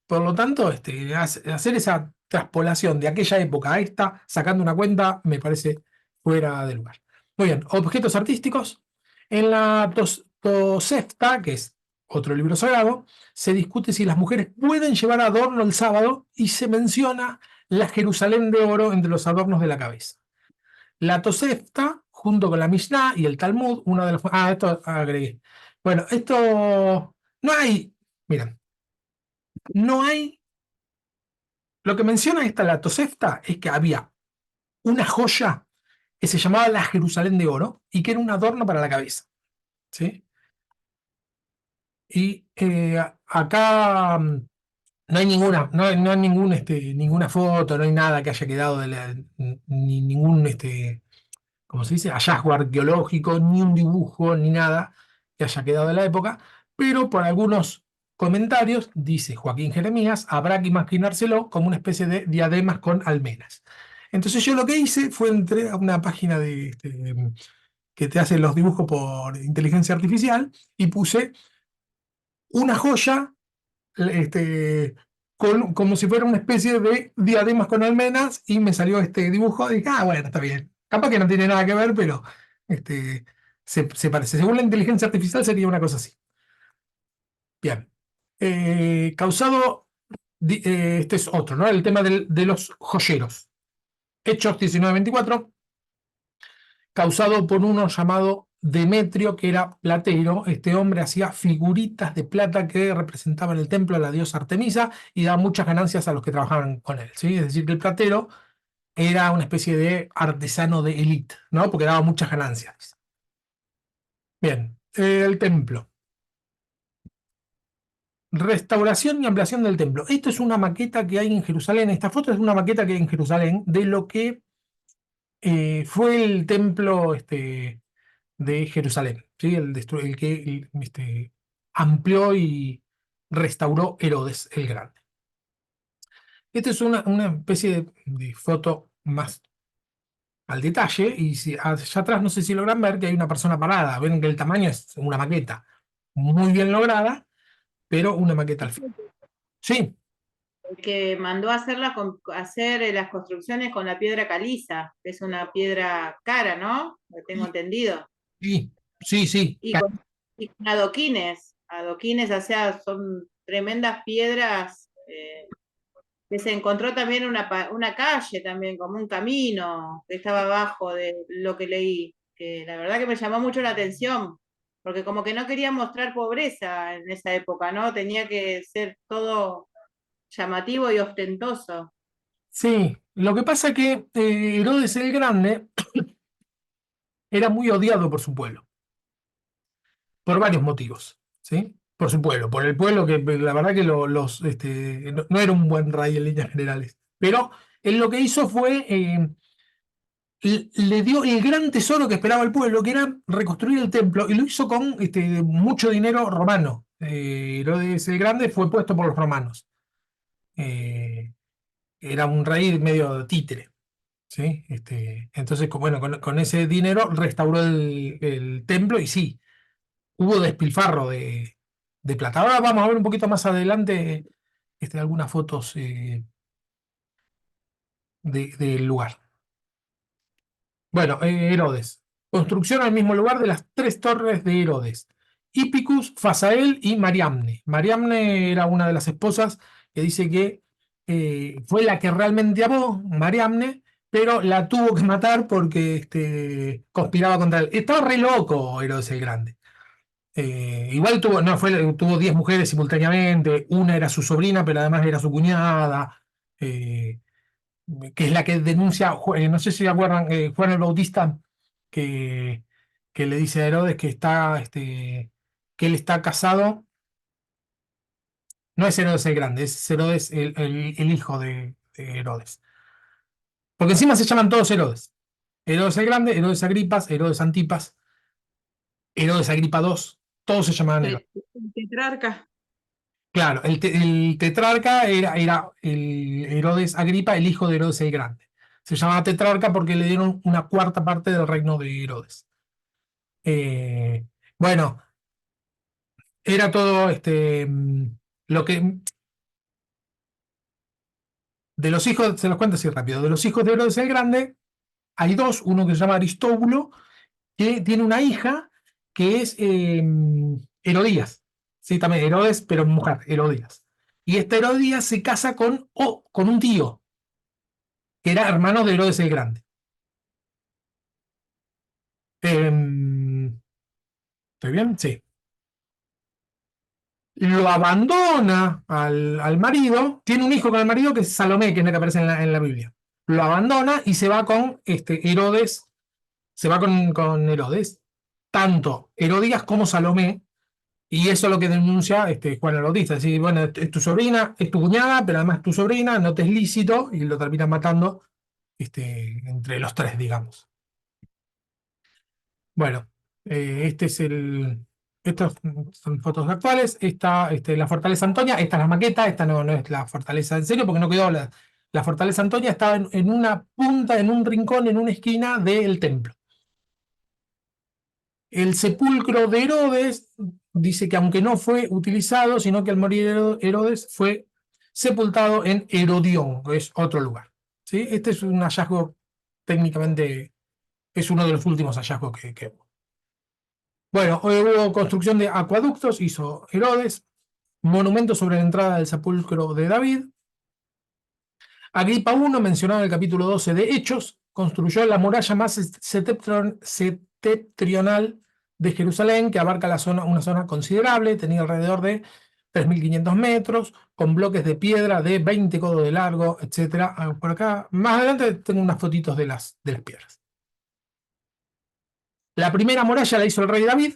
Por lo tanto, hacer esa traspolación de aquella época a esta, sacando una cuenta, me parece fuera de lugar. Muy bien, objetos artísticos. En la Tosefta, que es otro libro sagrado, se discute si las mujeres pueden llevar adorno el sábado y se menciona la Jerusalén de oro entre los adornos de la cabeza. La Tosefta, junto con la Mishnah y el Talmud, una de las... Ah, esto agregué. Bueno, esto... No hay... Miren, no hay... Lo que menciona la Tosefta es que había una joya que se llamaba la Jerusalén de oro y que era un adorno para la cabeza. ¿Sí? Y acá no hay ninguna, no hay ningún, ninguna foto, no hay nada que haya quedado ni ningún como se dice, hallazgo arqueológico, ni un dibujo, ni nada que haya quedado de la época, pero por algunos comentarios, dice Joaquín Jeremías, habrá que imaginárselo como una especie de diademas con almenas. Entonces yo lo que hice fue entré a una página que te hace los dibujos por inteligencia artificial y puse una joya como si fuera una especie de diademas con almenas y me salió este dibujo y dije, ah, bueno, está bien. Capaz que no tiene nada que ver, pero este, se parece. Según la inteligencia artificial sería una cosa así. Bien. Causado, este es otro, ¿no? El tema de los joyeros. Hechos 1924, causado por uno llamado Demetrio, que era platero. Este hombre hacía figuritas de plata que representaban el templo de la diosa Artemisa y daba muchas ganancias a los que trabajaban con él, ¿sí? Es decir, que el platero era una especie de artesano de élite, ¿no? Porque daba muchas ganancias. Bien, el templo. Restauración y ampliación del templo. Esto es una maqueta que hay en Jerusalén. Esta foto es una maqueta que hay en Jerusalén de lo que fue el templo de Jerusalén, ¿sí? El que amplió y restauró Herodes el Grande. Esta es una especie de foto más al detalle, y si, allá atrás no sé si logran ver que hay una persona parada. Ven que el tamaño es una maqueta muy bien lograda, pero una maqueta al fin. Sí, El que mandó a hacer las construcciones con la piedra caliza, que es una piedra cara, ¿no? Lo tengo entendido. sí, sí, sí. Y con adoquines, o sea, son tremendas piedras que se encontró también una calle, también como un camino que estaba abajo de lo que leí, que la verdad que me llamó mucho la atención, porque como que no quería mostrar pobreza en esa época, ¿no? Tenía que ser todo llamativo y ostentoso. Sí, lo que pasa es que Herodes el Grande era muy odiado por su pueblo, por varios motivos, ¿sí? Por su pueblo, por el pueblo que la verdad que no era un buen rey en líneas generales. Pero él lo que hizo fue, le dio el gran tesoro que esperaba el pueblo, que era reconstruir el templo, y lo hizo con mucho dinero romano. Herodes el Grande fue puesto por los romanos. Eh, Era un rey medio títere. ¿Sí? Entonces, bueno, con ese dinero restauró el templo y sí, hubo despilfarro de plata. Ahora vamos a ver un poquito más adelante algunas fotos del lugar. Bueno, Herodes. Construcción al mismo lugar de las tres torres de Herodes. Hipicus, Fasael y Mariamne. Mariamne era una de las esposas que dice que fue la que realmente amó, Mariamne, pero la tuvo que matar porque conspiraba contra él. Estaba re loco Herodes el Grande. Igual tuvo 10 mujeres simultáneamente, una era su sobrina, pero además era su cuñada. eh, que es la que denuncia, no sé si se acuerdan, Juan el Bautista, que, que le dice a Herodes que él está casado, no es Herodes el Grande, es Herodes el hijo de Herodes. Porque encima se llaman todos Herodes. Herodes el Grande, Herodes Agripas, Herodes Antipas, Herodes Agripa II, todos se llamaban Herodes. El tetrarca. Claro, el tetrarca era el Herodes Agripa, el hijo de Herodes el Grande. Se llamaba tetrarca porque le dieron una cuarta parte del reino de Herodes. Bueno, era todo lo que. De los hijos, se los cuento así rápido, de los hijos de Herodes el Grande, hay dos, uno que se llama Aristóbulo, que tiene una hija que es Herodías. Sí, también Herodes, pero mujer, Herodías. Y esta Herodías se casa con un tío, que era hermano de Herodes el Grande. ¿Estoy bien? Sí. Lo abandona al marido, tiene un hijo con el marido que es Salomé, que es la que aparece en la Biblia. Lo abandona y se va con Herodes, se va con Herodes, tanto Herodías como Salomé, y eso es lo que denuncia Juan el Bautista. Es decir, bueno, es tu sobrina, es tu cuñada, pero además es tu sobrina, no te es lícito, y lo terminan matando entre los tres, digamos. Bueno, estos son fotos actuales. Esta, la Fortaleza Antonia, esta es la maqueta, esta no es la fortaleza en serio, porque no quedó la Fortaleza Antonia, estaba en una punta, en un rincón, en una esquina del templo. El sepulcro de Herodes dice que aunque no fue utilizado, sino que al morir Herodes fue sepultado en Herodión, que es otro lugar. ¿Sí? Este es un hallazgo técnicamente, es uno de los últimos hallazgos que hubo. Bueno, hubo construcción de acueductos, hizo Herodes, monumento sobre la entrada del sepulcro de David. Agripa I, mencionado en el capítulo 12 de Hechos, construyó la muralla más septentrional de Jerusalén, que abarca una zona considerable, tenía alrededor de 3.500 metros, con bloques de piedra de 20 codos de largo, etc. Por acá, más adelante tengo unas fotitos de las piedras. La primera muralla la hizo el rey David.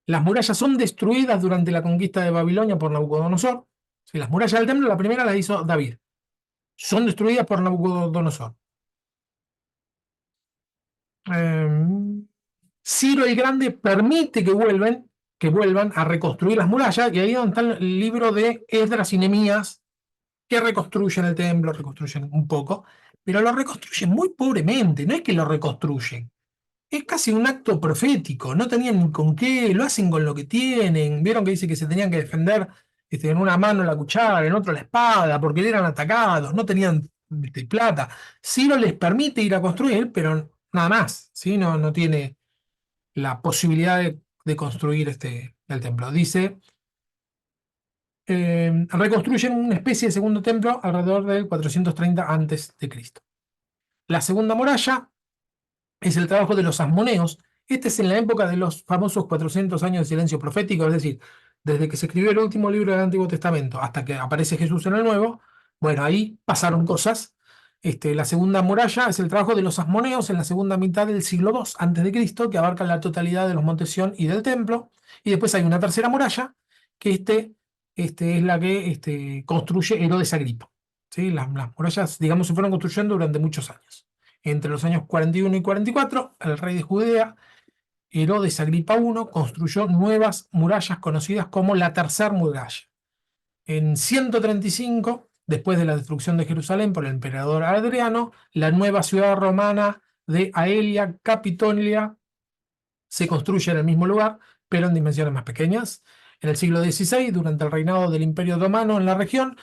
Las murallas son destruidas durante la conquista de Babilonia por Nabucodonosor. Sí, las murallas del templo, la primera la hizo David. Son destruidas por Nabucodonosor. Ciro el Grande permite que vuelvan a reconstruir las murallas, y ahí es donde está el libro de Esdras y Nehemías, que reconstruyen el templo, reconstruyen un poco, pero lo reconstruyen muy pobremente, no es que lo reconstruyen. Es casi un acto profético, no tenían ni con qué, lo hacen con lo que tienen. Vieron que dice que se tenían que defender en una mano la cuchara, en otra la espada, porque eran atacados, no tenían plata. Ciro les permite ir a construir, pero nada más, ¿sí? No tiene la posibilidad de construir el templo. Dice, reconstruyen una especie de segundo templo alrededor del 430 a.C. La segunda muralla es el trabajo de los asmoneos. Este es en la época de los famosos 400 años de silencio profético, es decir, desde que se escribió el último libro del Antiguo Testamento hasta que aparece Jesús en el Nuevo. Bueno, ahí pasaron cosas. La segunda muralla es el trabajo de los asmoneos en la segunda mitad del siglo II a.C., que abarca la totalidad de los montes Sión y del templo. Y después hay una tercera muralla, que es la que construye Herodes Agripa. ¿Sí? Las murallas, digamos, se fueron construyendo durante muchos años. Entre los años 41 y 44, el rey de Judea, Herodes Agripa I, construyó nuevas murallas conocidas como la Tercera Muralla. En 135, después de la destrucción de Jerusalén por el emperador Adriano, la nueva ciudad romana de Aelia Capitolia se construye en el mismo lugar, pero en dimensiones más pequeñas. En el siglo XVI, durante el reinado del Imperio Otomano en la región,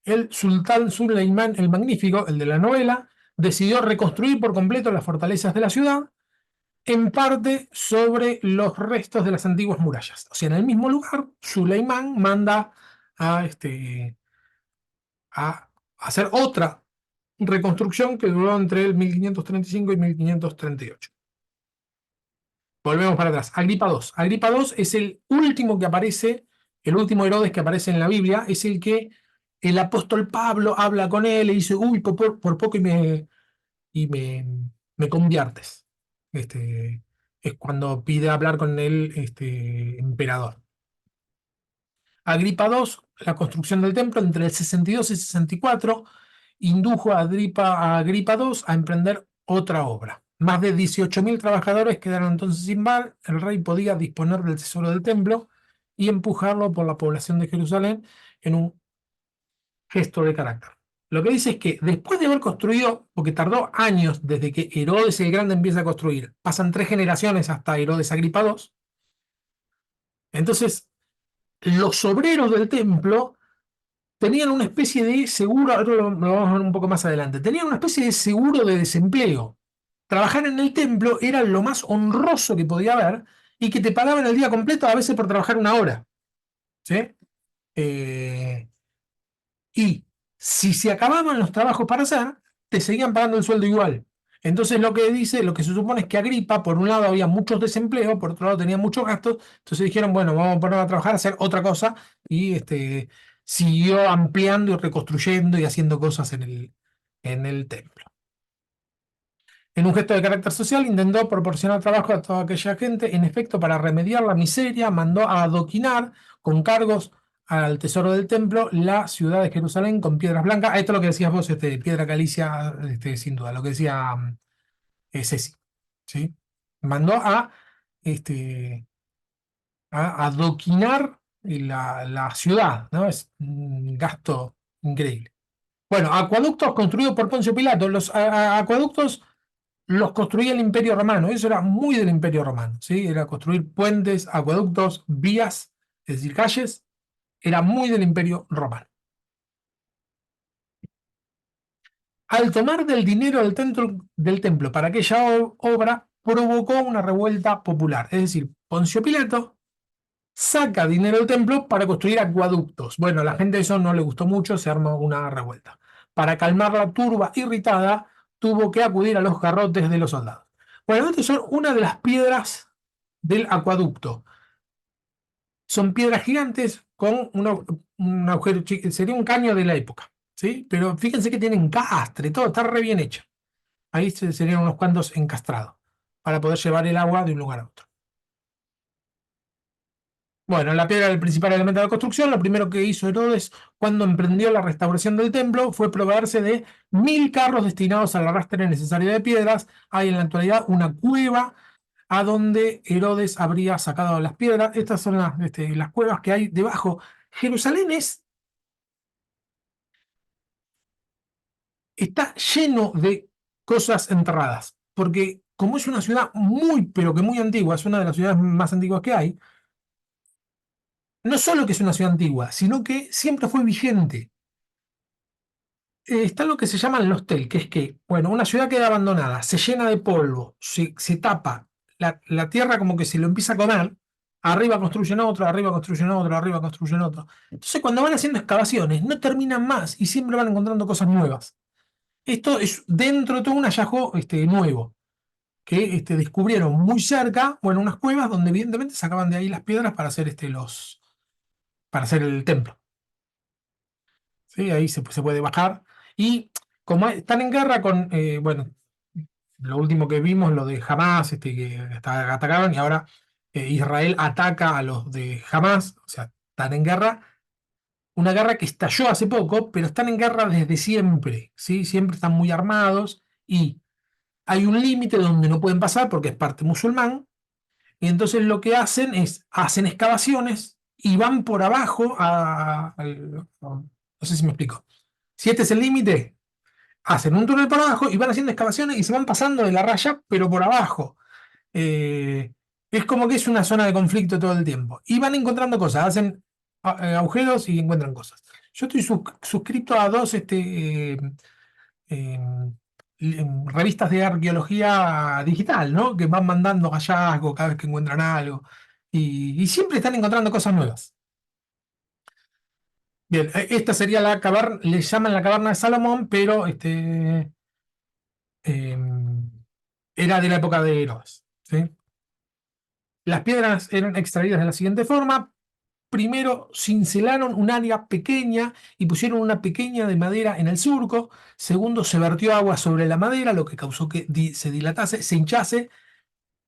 el sultán Suleimán el Magnífico, el de la novela, decidió reconstruir por completo las fortalezas de la ciudad, en parte sobre los restos de las antiguas murallas. O sea, en el mismo lugar, Suleimán manda a hacer otra reconstrucción que duró entre el 1535 y 1538. Volvemos para atrás. Agripa II. Agripa II es el último que aparece, el último Herodes que aparece en la Biblia, es el que el apóstol Pablo habla con él y dice, uy, por poco me conviertes. Es cuando pide hablar con el emperador. Agripa II, la construcción del templo entre el 62 y 64, indujo a Agripa II a emprender otra obra. Más de 18.000 trabajadores quedaron entonces sin bar. El rey podía disponer del tesoro del templo y empujarlo por la población de Jerusalén en un gesto de carácter. Lo que dice es que después de haber construido, porque tardó años desde que Herodes el Grande empieza a construir, pasan 3 generaciones hasta Herodes Agripa II, entonces los obreros del templo tenían una especie de seguro, ahora lo vamos a ver un poco más adelante, tenían una especie de seguro de desempleo. Trabajar en el templo era lo más honroso que podía haber y que te pagaban el día completo a veces por trabajar 1 hora. ¿Sí? Y si se acababan los trabajos para hacer, te seguían pagando el sueldo igual. Entonces lo que dice, lo que se supone es que Agripa, por un lado había muchos desempleos, por otro lado tenía muchos gastos, entonces dijeron, bueno, vamos a poner a trabajar, a hacer otra cosa, y siguió ampliando y reconstruyendo y haciendo cosas en el templo. En un gesto de carácter social, intentó proporcionar trabajo a toda aquella gente. En efecto, para remediar la miseria, mandó a adoquinar con cargos al tesoro del templo la ciudad de Jerusalén con piedras blancas. Esto es lo que decías vos, piedra calicia, sin duda, lo que decía Ceci. ¿Sí? Mandó este, a adoquinar la ciudad, ¿no? Es un gasto increíble. Bueno, acueductos construidos por Poncio Pilato. Los acueductos los construía el Imperio Romano. Eso era muy del Imperio Romano, ¿sí? Era construir puentes, acueductos, vías, es decir, calles. Era muy del Imperio Romano. Al tomar del dinero del templo para aquella obra, provocó una revuelta popular. Es decir, Poncio Pilato saca dinero del templo para construir acueductos. Bueno, a la gente eso no le gustó mucho, se armó una revuelta. Para calmar la turba irritada, tuvo que acudir a los garrotes de los soldados. Bueno, estas son una de las piedras del acueducto. Son piedras gigantes con un agujero chico, sería un caño de la época, ¿sí? Pero fíjense que tienen castre, todo está re bien hecho. Ahí serían unos cuantos encastrados para poder llevar el agua de un lugar a otro. Bueno, la piedra era el principal elemento de la construcción. Lo primero que hizo Herodes cuando emprendió la restauración del templo fue proveerse de 1.000 carros destinados al arrastre necesario de piedras. Hay en la actualidad una cueva a donde Herodes habría sacado las piedras. Estas son las cuevas que hay debajo. Jerusalén está lleno de cosas enterradas, porque como es una ciudad muy, pero que muy antigua, es una de las ciudades más antiguas que hay, no solo que es una ciudad antigua, sino que siempre fue vigente. Está lo que se llaman los tel, que es que, bueno, una ciudad queda abandonada, se llena de polvo, se tapa, la tierra como que se lo empieza a comer, arriba construyen otro, arriba construyen otro, arriba construyen otro. Entonces cuando van haciendo excavaciones, no terminan más y siempre van encontrando cosas nuevas. Esto es dentro de todo un hallazgo nuevo, que descubrieron muy cerca, bueno, unas cuevas donde evidentemente sacaban de ahí las piedras para hacer, para hacer el templo. ¿Sí? Ahí se puede bajar. Y como están en guerra con, bueno, lo último que vimos, lo de Hamas, que atacaron, y ahora Israel ataca a los de Hamas, o sea, están en guerra, una guerra que estalló hace poco, pero están en guerra desde siempre, ¿sí? Siempre están muy armados y hay un límite donde no pueden pasar porque es parte musulmán, y entonces lo que hacen excavaciones y van por abajo no sé si me explico. Si este es el límite, hacen un túnel por abajo y van haciendo excavaciones y se van pasando de la raya, pero por abajo. Es como que es una zona de conflicto todo el tiempo. Y van encontrando cosas, hacen agujeros y encuentran cosas. Yo estoy suscrito a 2 revistas de arqueología digital, ¿no? Que van mandando hallazgos cada vez que encuentran algo. Y siempre están encontrando cosas nuevas. Bien, esta sería la caverna, le llaman la caverna de Salomón, pero era de la época de Herodes, ¿sí? Las piedras eran extraídas de la siguiente forma. Primero cincelaron un área pequeña y pusieron una pequeña de madera en el surco. Segundo, se vertió agua sobre la madera, lo que causó que se dilatase, se hinchase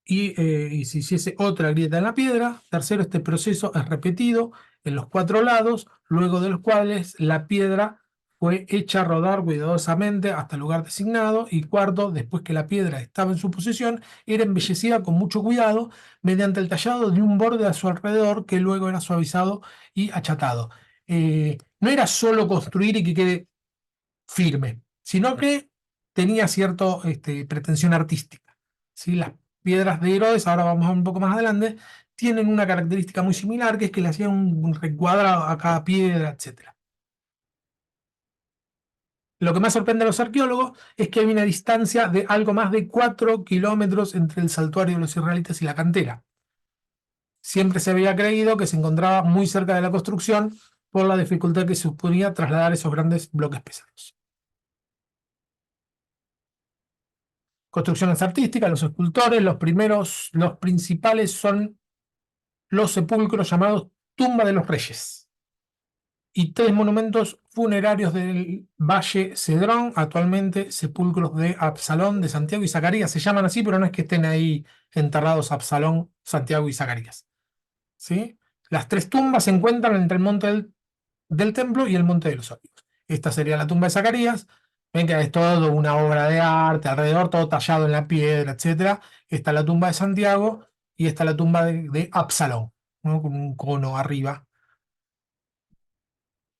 y se hiciese otra grieta en la piedra. Tercero, este proceso es repetido en los 4 lados, luego de los cuales la piedra fue hecha rodar cuidadosamente hasta el lugar designado, y cuarto, después que la piedra estaba en su posición, era embellecida con mucho cuidado mediante el tallado de un borde a su alrededor que luego era suavizado y achatado. No era solo construir y que quede firme, sino que tenía cierta pretensión artística, ¿sí? Las piedras de Herodes, ahora vamos a ver un poco más adelante, tienen una característica muy similar, que es que le hacían un recuadrado a cada piedra, etc. Lo que más sorprende a los arqueólogos es que hay una distancia de algo más de 4 kilómetros entre el santuario de los israelitas y la cantera. Siempre se había creído que se encontraba muy cerca de la construcción por la dificultad que suponía trasladar esos grandes bloques pesados. Construcciones artísticas, los escultores, los principales son los sepulcros llamados Tumba de los Reyes y 3 monumentos funerarios del Valle Cedrón, actualmente sepulcros de Absalón, de Santiago y Zacarías. Se llaman así, pero no es que estén ahí enterrados Absalón, Santiago y Zacarías, ¿sí? Las 3 tumbas se encuentran entre el monte del templo y el monte de los Olivos. Esta sería la tumba de Zacarías. Ven que es todo una obra de arte, alrededor todo tallado en la piedra, etc. Está la tumba de Santiago y está la tumba de Absalón, ¿no? Con un cono arriba.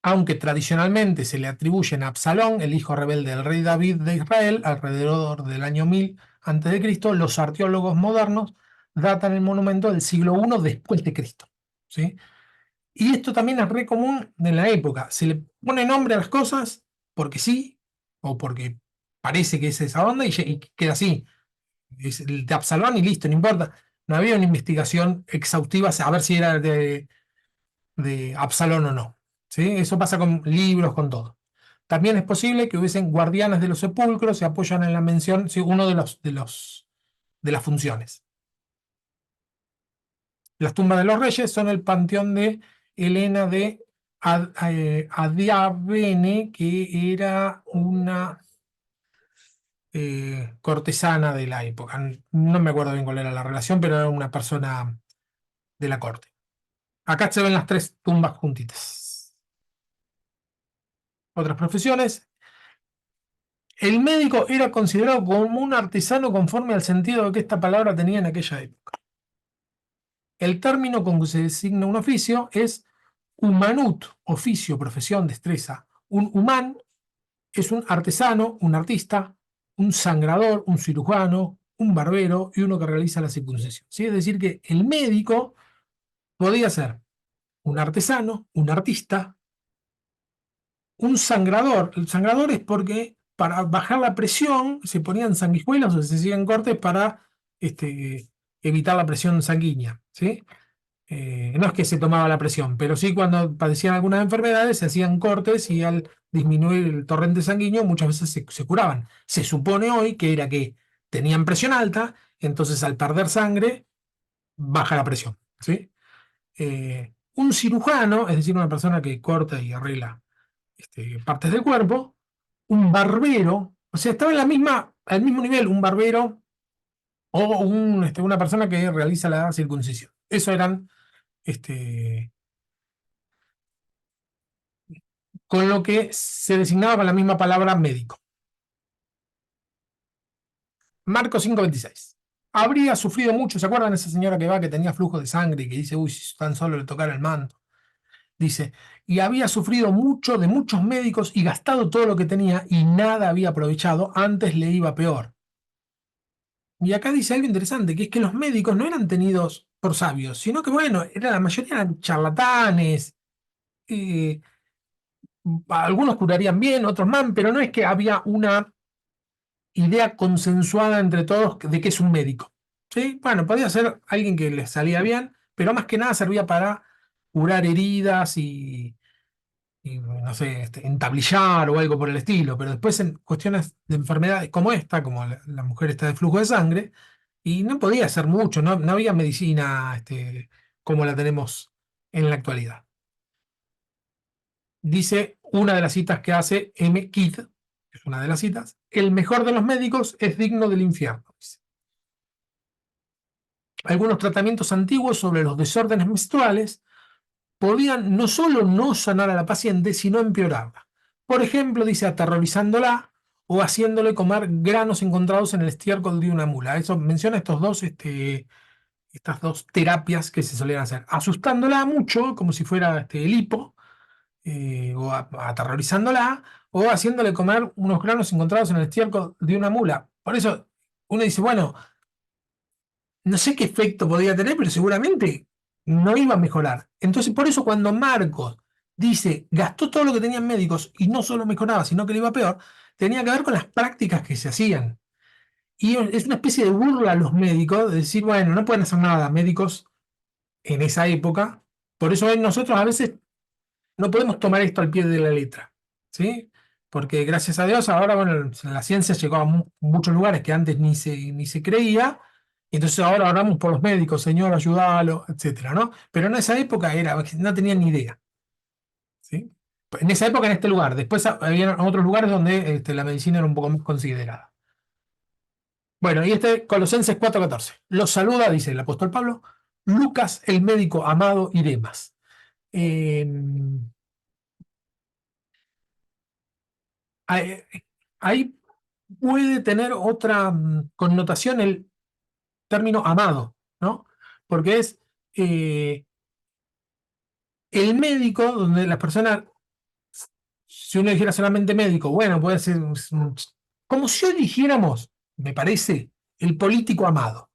Aunque tradicionalmente se le atribuyen a Absalón, el hijo rebelde del rey David de Israel, alrededor del año 1000 a.C., los arqueólogos modernos datan el monumento del siglo I después de Cristo, ¿sí? Y esto también es re común en la época. Se le pone nombre a las cosas porque sí, o porque parece que es esa onda, y queda así. Es el de Absalón y listo, no importa. No había una investigación exhaustiva a ver si era de Absalón o no, ¿sí? Eso pasa con libros, con todo. También es posible que hubiesen guardianes de los sepulcros, se apoyan en la mención, sí, uno de las funciones. Las tumbas de los reyes son el panteón de Helena de Adiabene, que era una cortesana de la época. No me acuerdo bien cuál era la relación, pero era una persona de la corte. Acá se ven las 3 tumbas juntitas. Otras profesiones. El médico era considerado como un artesano conforme al sentido que esta palabra tenía en aquella época. El término con que se designa un oficio es humanut, oficio, profesión, destreza. Un humán es un artesano, un artista, un sangrador, un cirujano, un barbero y uno que realiza la circuncisión, ¿sí? Es decir, que el médico podía ser un artesano, un artista, un sangrador. El sangrador es porque para bajar la presión se ponían sanguijuelas o se hacían cortes para evitar la presión sanguínea, ¿sí? No es que se tomaba la presión, pero sí cuando padecían algunas enfermedades se hacían cortes y al disminuir el torrente sanguíneo muchas veces se curaban. Se supone hoy que era que tenían presión alta, entonces al perder sangre baja la presión, ¿sí? Un cirujano, es decir, una persona que corta y arregla partes del cuerpo. Un barbero, o sea, estaba en al mismo nivel un barbero o una persona que realiza la circuncisión. Eso eran con lo que se designaba con la misma palabra médico. Marcos 5:26. Habría sufrido mucho, ¿se acuerdan de esa señora que tenía flujo de sangre y que dice, uy, si tan solo le tocara el manto? Dice, y había sufrido mucho de muchos médicos y gastado todo lo que tenía y nada había aprovechado, antes le iba peor. Y acá dice algo interesante, que es que los médicos no eran tenidos por sabios, sino que, bueno, la mayoría eran charlatanes, eh, algunos curarían bien, otros mal, pero no es que había una idea consensuada entre todos de que es un médico, ¿sí? Bueno, podía ser alguien que les salía bien, pero más que nada servía para curar heridas y no sé, entablillar o algo por el estilo, pero después en cuestiones de enfermedades como esta, como la mujer está de flujo de sangre, y no podía hacer mucho, no había medicina como la tenemos en la actualidad. Dice una de las citas que hace M. Kidd, que es una de las citas, el mejor de los médicos es digno del infierno. Dice. Algunos tratamientos antiguos sobre los desórdenes menstruales podían no solo no sanar a la paciente, sino empeorarla. Por ejemplo, dice aterrorizándola o haciéndole comer granos encontrados en el estiércol de una mula. Eso menciona estas dos terapias que se solían hacer. Asustándola mucho, como si fuera el hipo, aterrorizándola, o haciéndole comer unos granos encontrados en el estiércol de una mula. Por eso uno dice, bueno, no sé qué efecto podía tener, pero seguramente no iba a mejorar. Entonces, por eso cuando Marcos dice, gastó todo lo que tenían médicos y no solo mejoraba, sino que le iba peor, tenía que ver con las prácticas que se hacían. Y es una especie de burla a los médicos, de decir, bueno, no pueden hacer nada médicos en esa época. Por eso nosotros a veces no podemos tomar esto al pie de la letra, ¿sí? Porque gracias a Dios ahora, bueno, la ciencia llegó a muchos lugares que antes ni se creía, y entonces ahora oramos por los médicos, Señor, ayúdalo, etcétera, ¿no? Pero en esa época no tenían ni idea, ¿sí? En esa época, en este lugar. Después había otros lugares donde la medicina era un poco más considerada. Bueno, y Colosenses 4:14. Los saluda, dice el apóstol Pablo, Lucas, el médico amado, y demás. Eh, ahí, ahí puede tener otra connotación el término amado, ¿no? Porque es el médico, donde las personas, si uno dijera solamente médico, bueno, puede ser como si hoy dijéramos, me parece, el político amado.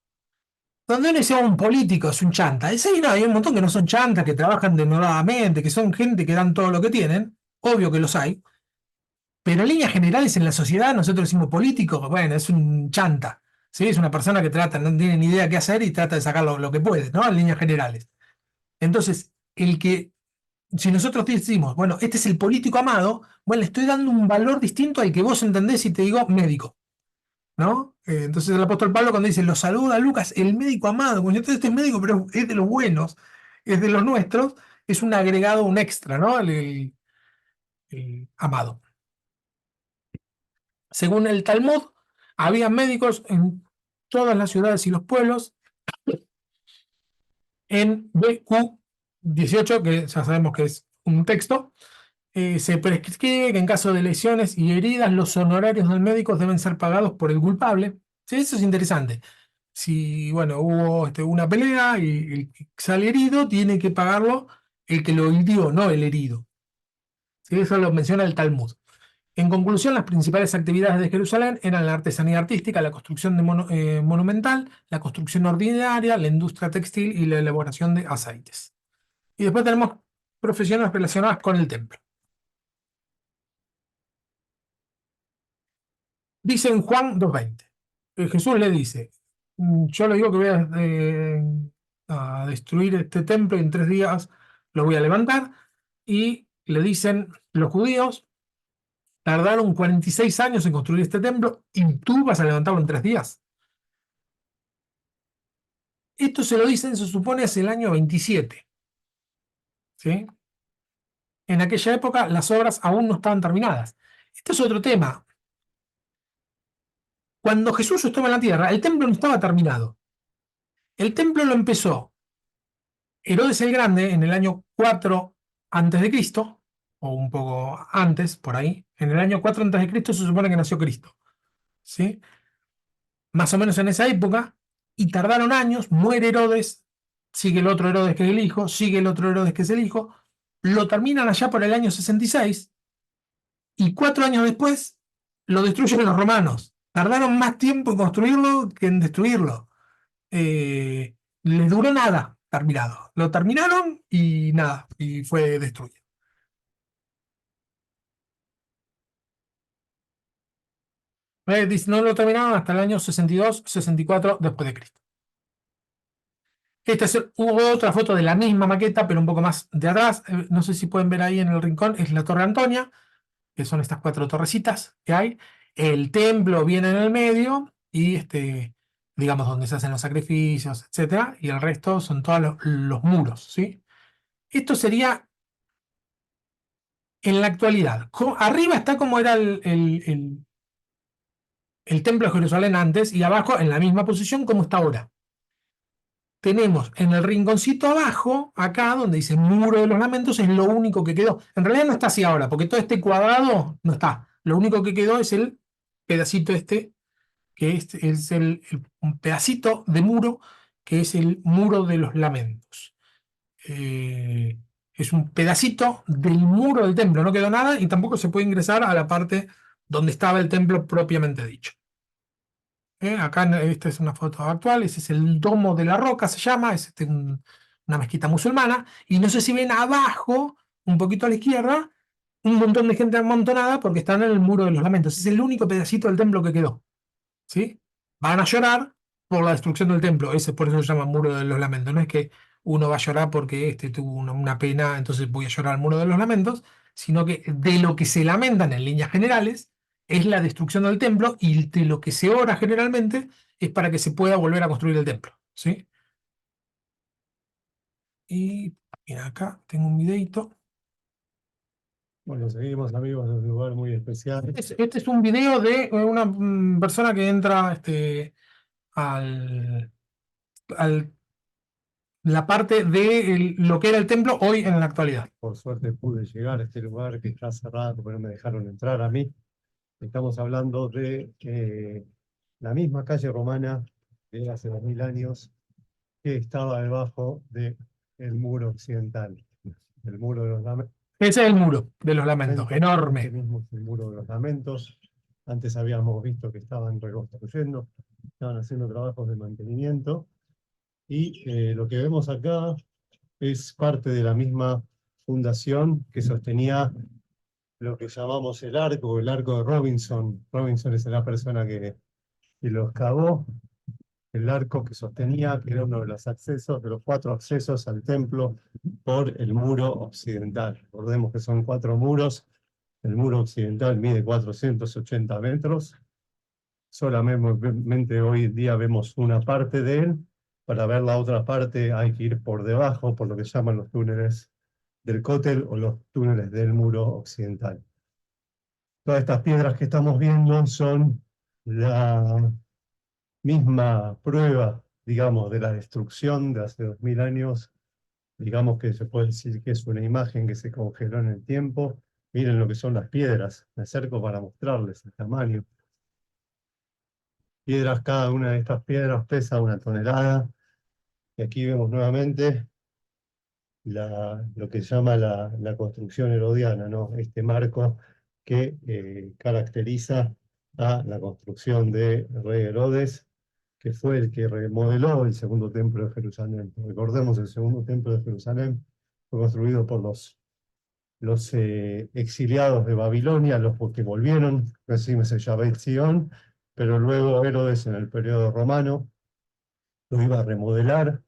Donde uno dice un político es un chanta. Y sí, no, hay un montón que no son chantas, que trabajan denodadamente, que son gente que dan todo lo que tienen, obvio que los hay, pero en líneas generales en la sociedad nosotros decimos político, bueno, es un chanta, ¿sí? Es una persona que trata, no tiene ni idea qué hacer y trata de sacar lo que puede, ¿no? En líneas generales. Entonces, si nosotros decimos, bueno, este es el político amado, bueno, le estoy dando un valor distinto al que vos entendés si te digo médico, ¿no? Entonces el apóstol Pablo cuando dice, lo saluda Lucas, el médico amado, bueno, entonces este es médico, pero es de los buenos, es de los nuestros, es un agregado, un extra, ¿no? El amado. Según el Talmud, había médicos en todas las ciudades y los pueblos. En BQ 18, que ya sabemos que es un texto, se prescribe que en caso de lesiones y heridas, los honorarios del médico deben ser pagados por el culpable. Sí, eso es interesante. Si, bueno, hubo una pelea y el que sale herido, tiene que pagarlo el que lo hirió, no el herido. ¿Sí? Eso lo menciona el Talmud. En conclusión, las principales actividades de Jerusalén eran la artesanía artística, la construcción monumental, la construcción ordinaria, la industria textil y la elaboración de aceites. Y después tenemos profesiones relacionadas con el templo. Dice en Juan 2:20, Jesús le dice, yo le digo que voy a destruir este templo y en 3 días lo voy a levantar. Y le dicen los judíos, tardaron 46 años en construir este templo y tú vas a levantarlo en 3 días. Esto se lo dicen, se supone, hace el año 27. ¿Sí? En aquella época las obras aún no estaban terminadas. Este es otro tema. Cuando Jesús estuvo en la tierra, el templo no estaba terminado. El templo lo empezó Herodes el Grande en el año 4 antes de Cristo, o un poco antes, por ahí. En el año 4 antes de Cristo se supone que nació Cristo. ¿Sí? Más o menos en esa época, y tardaron años, muere Herodes, sigue el otro Herodes que es el hijo, sigue el otro Herodes que es el hijo, lo terminan allá por el año 66, y 4 años después lo destruyen los romanos. Tardaron más tiempo en construirlo que en destruirlo. Les duró nada terminado. Lo terminaron y nada, y fue destruido. Dice, no lo terminaron hasta el año 62, 64 después de Cristo. Hubo otra foto de la misma maqueta, pero un poco más de atrás. No sé si pueden ver ahí en el rincón, es la Torre Antonia, que son estas 4 torrecitas que hay. El templo viene en el medio y digamos, donde se hacen los sacrificios, etcétera, y el resto son todos los muros, ¿sí? Esto sería en la actualidad. Arriba está como era el templo de Jerusalén antes, y abajo en la misma posición como está ahora. tenemos en el rinconcito abajo, acá donde dice Muro de los Lamentos, es lo único que quedó. En realidad no está así ahora, porque todo este cuadrado no está. Lo único que quedó es el pedacito este, que es un pedacito de muro, que es el Muro de los Lamentos. Eh, es un pedacito del muro del templo, no quedó nada y tampoco se puede ingresar a la parte donde estaba el templo propiamente dicho. Acá esta es una foto actual, ese es el Domo de la Roca, se llama, es una mezquita musulmana, y no sé si ven abajo, un poquito a la izquierda, un montón de gente amontonada porque están en el Muro de los Lamentos. Es el único pedacito del templo que quedó. ¿Sí? Van a llorar por la destrucción del templo, ese por eso se llama Muro de los Lamentos. No es que uno va a llorar porque tuvo una pena, entonces voy a llorar al Muro de los Lamentos, sino que de lo que se lamentan en líneas generales es la destrucción del templo y de lo que se ora generalmente es para que se pueda volver a construir el templo. ¿Sí? Y mira, acá tengo un videito. Bueno, seguimos amigos de un lugar muy especial. Este es un video de una persona que entra al, al la parte de lo que era el templo hoy en la actualidad. Por suerte pude llegar a este lugar que está cerrado, pero me dejaron entrar a mí. Estamos hablando de la misma calle romana de hace 2000 años que estaba debajo del muro occidental, el muro de los lamentos. Ese es el muro de los lamentos, Este enorme. mismo es el muro de los lamentos. Antes habíamos visto que estaban reconstruyendo, estaban haciendo trabajos de mantenimiento. Y lo que vemos acá es parte de la misma fundación que sostenía lo que llamamos el arco de Robinson. Robinson es la persona que lo excavó. El arco que sostenía, que era uno de los accesos, de los 4 accesos al templo por el muro occidental. Recordemos que son 4 muros. El muro occidental mide 480 metros. Solamente hoy en día vemos una parte de él. Para ver la otra parte hay que ir por debajo, por lo que llaman los túneles del cótel o los túneles del muro occidental. Todas estas piedras que estamos viendo son la misma prueba, digamos, de la destrucción de hace 2000 años. Digamos que se puede decir que es una imagen que se congeló en el tiempo. Miren lo que son las piedras. Me acerco para mostrarles el tamaño. Piedras, cada una de estas piedras pesa 1 tonelada. Y aquí vemos nuevamente lo que se llama la construcción herodiana, ¿no? Este marco que caracteriza a la construcción de rey Herodes, que fue el que remodeló el segundo templo de Jerusalén. Recordemos, el segundo templo de Jerusalén fue construido por los exiliados de Babilonia, los que volvieron, decimos el Yabet Zion, pero luego Herodes en el periodo romano lo iba a remodelar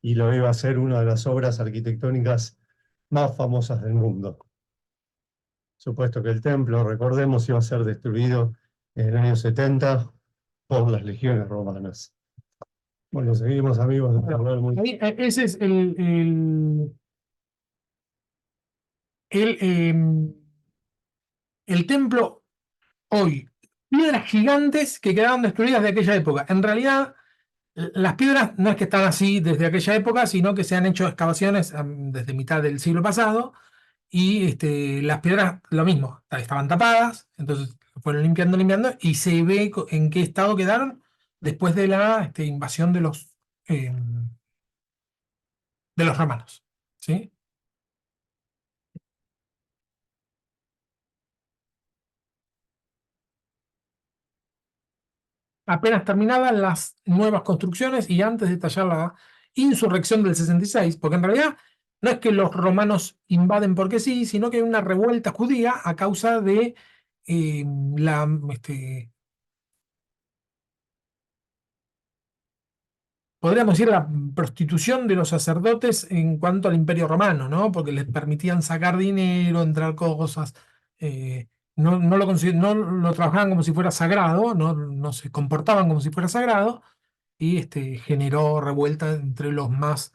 y lo iba a hacer una de las obras arquitectónicas más famosas del mundo. Supuesto que el templo, recordemos, iba a ser destruido en el año 70 por las legiones romanas. Bueno, seguimos amigos. Ese es el templo hoy. Piedras gigantes que quedaron destruidas de aquella época. En realidad, las piedras no es que están así desde aquella época, sino que se han hecho excavaciones desde mitad del siglo pasado y las piedras lo mismo, estaban tapadas, entonces fueron limpiando y se ve en qué estado quedaron después de la invasión de los romanos. ¿Sí? Apenas terminaban las nuevas construcciones y antes de estallar la insurrección del 66, porque en realidad no es que los romanos invaden porque sí, sino que hay una revuelta judía a causa de la podríamos decir, la prostitución de los sacerdotes en cuanto al Imperio Romano, ¿no? Porque les permitían sacar dinero, entrar cosas, no lo trabajaban como si fuera sagrado, no se comportaban como si fuera sagrado, y generó revuelta entre los más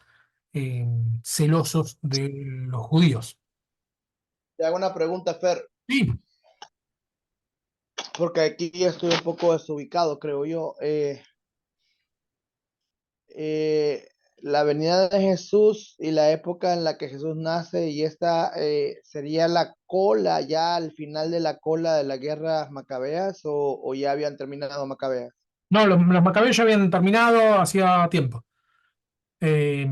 celosos de los judíos. Te hago una pregunta, Fer, Sí, porque aquí estoy un poco desubicado, creo yo. la venida de Jesús y la época en la que Jesús nace, y esta sería la cola, ya al final de la cola de las guerras macabeas, o ya habían terminado macabeas. No, los macabeos ya habían terminado hacía tiempo. Eh,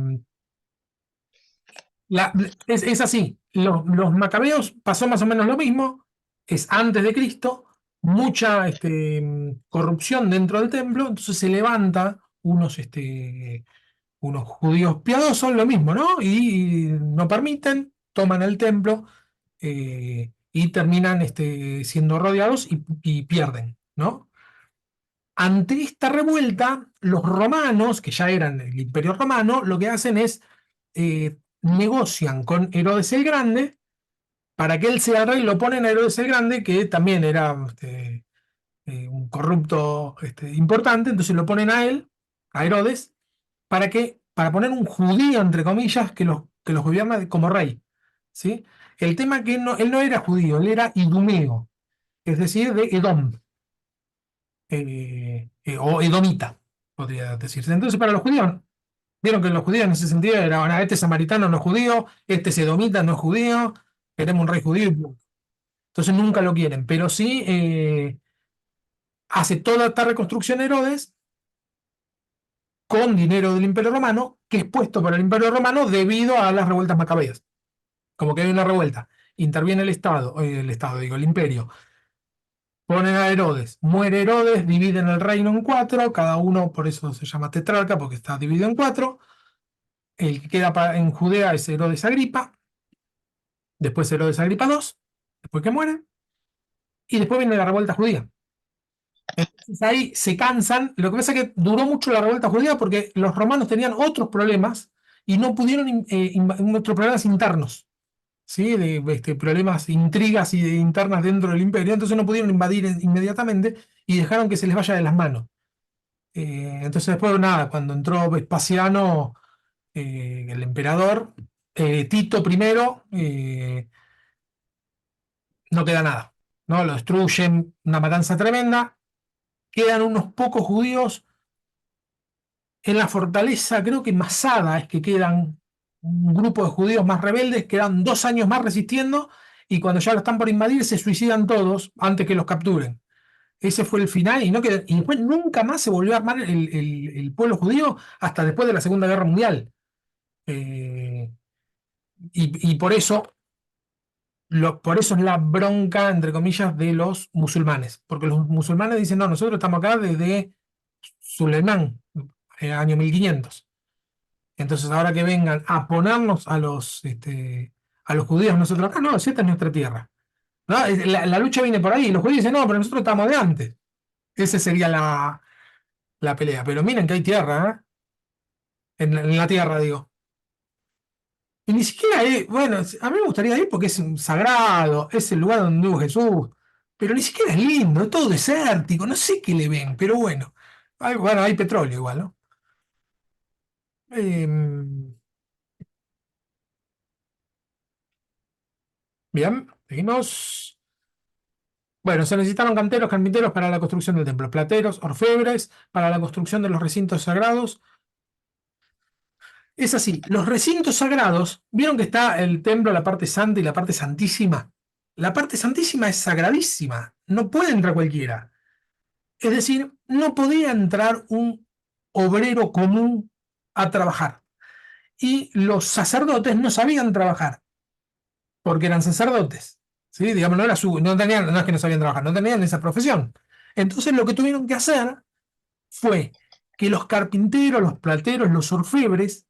es así. Los macabeos pasó más o menos lo mismo. Es antes de Cristo, mucha corrupción dentro del templo, entonces se levanta unos judíos piadosos, lo mismo, ¿no? Y no permiten, toman el templo y terminan siendo rodeados y pierden, ¿no? Ante esta revuelta, los romanos, que ya eran el Imperio Romano, lo que hacen es negocian con Herodes el Grande para que él sea rey, lo ponen a Herodes el Grande, que también era un corrupto importante, entonces lo ponen a él, a Herodes, para poner un judío, entre comillas, que los gobierna como rey. ¿Sí? El tema que él no era judío, él era idumeo, es decir, de Edom, o edomita, podría decirse. Entonces, para los judíos, vieron que los judíos en ese sentido eran, "Ah, este samaritano no es judío, este es edomita no es judío, queremos un rey judío", y punto. Entonces nunca lo quieren, pero sí hace toda esta reconstrucción Herodes con dinero del Imperio Romano, que es puesto por el Imperio Romano debido a las revueltas macabeas. Como que hay una revuelta, interviene el Imperio, ponen a Herodes, muere Herodes, dividen el reino en cuatro, cada uno, por eso se llama tetrarca, porque está dividido en cuatro. El que queda en Judea es Herodes Agripa, después Herodes Agripa II, después que muere, y después viene la revuelta judía. Entonces ahí se cansan. Lo que pasa es que duró mucho la revuelta judía porque los romanos tenían otros problemas y no pudieron, otros problemas internos, ¿sí? De problemas, intrigas internas dentro del imperio, entonces no pudieron invadir inmediatamente y dejaron que se les vaya de las manos. Entonces después, nada, cuando entró Vespasiano, el emperador, Tito primero, no queda nada, ¿no? Lo destruyen, una matanza tremenda, quedan unos pocos judíos en la fortaleza, creo que Masada es que quedan un grupo de judíos más rebeldes, quedan 2 años más resistiendo, y cuando ya lo están por invadir se suicidan todos antes que los capturen. Ese fue el final, y después nunca más se volvió a armar el pueblo judío hasta después de la Segunda Guerra Mundial. Eh, y por eso es la bronca, entre comillas, de los musulmanes, porque los musulmanes dicen, no, nosotros estamos acá desde Suleimán, año 1500. Entonces, ahora que vengan a ponernos a los judíos nosotros acá, no, si esta es nuestra tierra. ¿No? La lucha viene por ahí. Los judíos dicen, no, pero nosotros estamos de antes. Esa sería la pelea. Pero miren que hay tierra, ¿eh? En la tierra, digo. Y ni siquiera bueno, a mí me gustaría ir porque es un sagrado, es el lugar donde hubo Jesús, pero ni siquiera es lindo, es todo desértico, no sé qué le ven, pero bueno. Bueno, hay petróleo igual, ¿no? Em, bien, seguimos. Bueno, se necesitaron canteros, carpinteros para la construcción del templo, plateros, orfebres para la construcción de los recintos sagrados. Es así, los recintos sagrados, vieron que está el templo, la parte santa y la parte santísima. La parte santísima es sagradísima, no puede entrar cualquiera. Es decir, no podía entrar un obrero común a trabajar. Y los sacerdotes no sabían trabajar, porque eran sacerdotes. ¿Sí? Digamos, no tenían, no es que no sabían trabajar, no tenían esa profesión. Entonces lo que tuvieron que hacer fue que los carpinteros, los plateros, los orfebres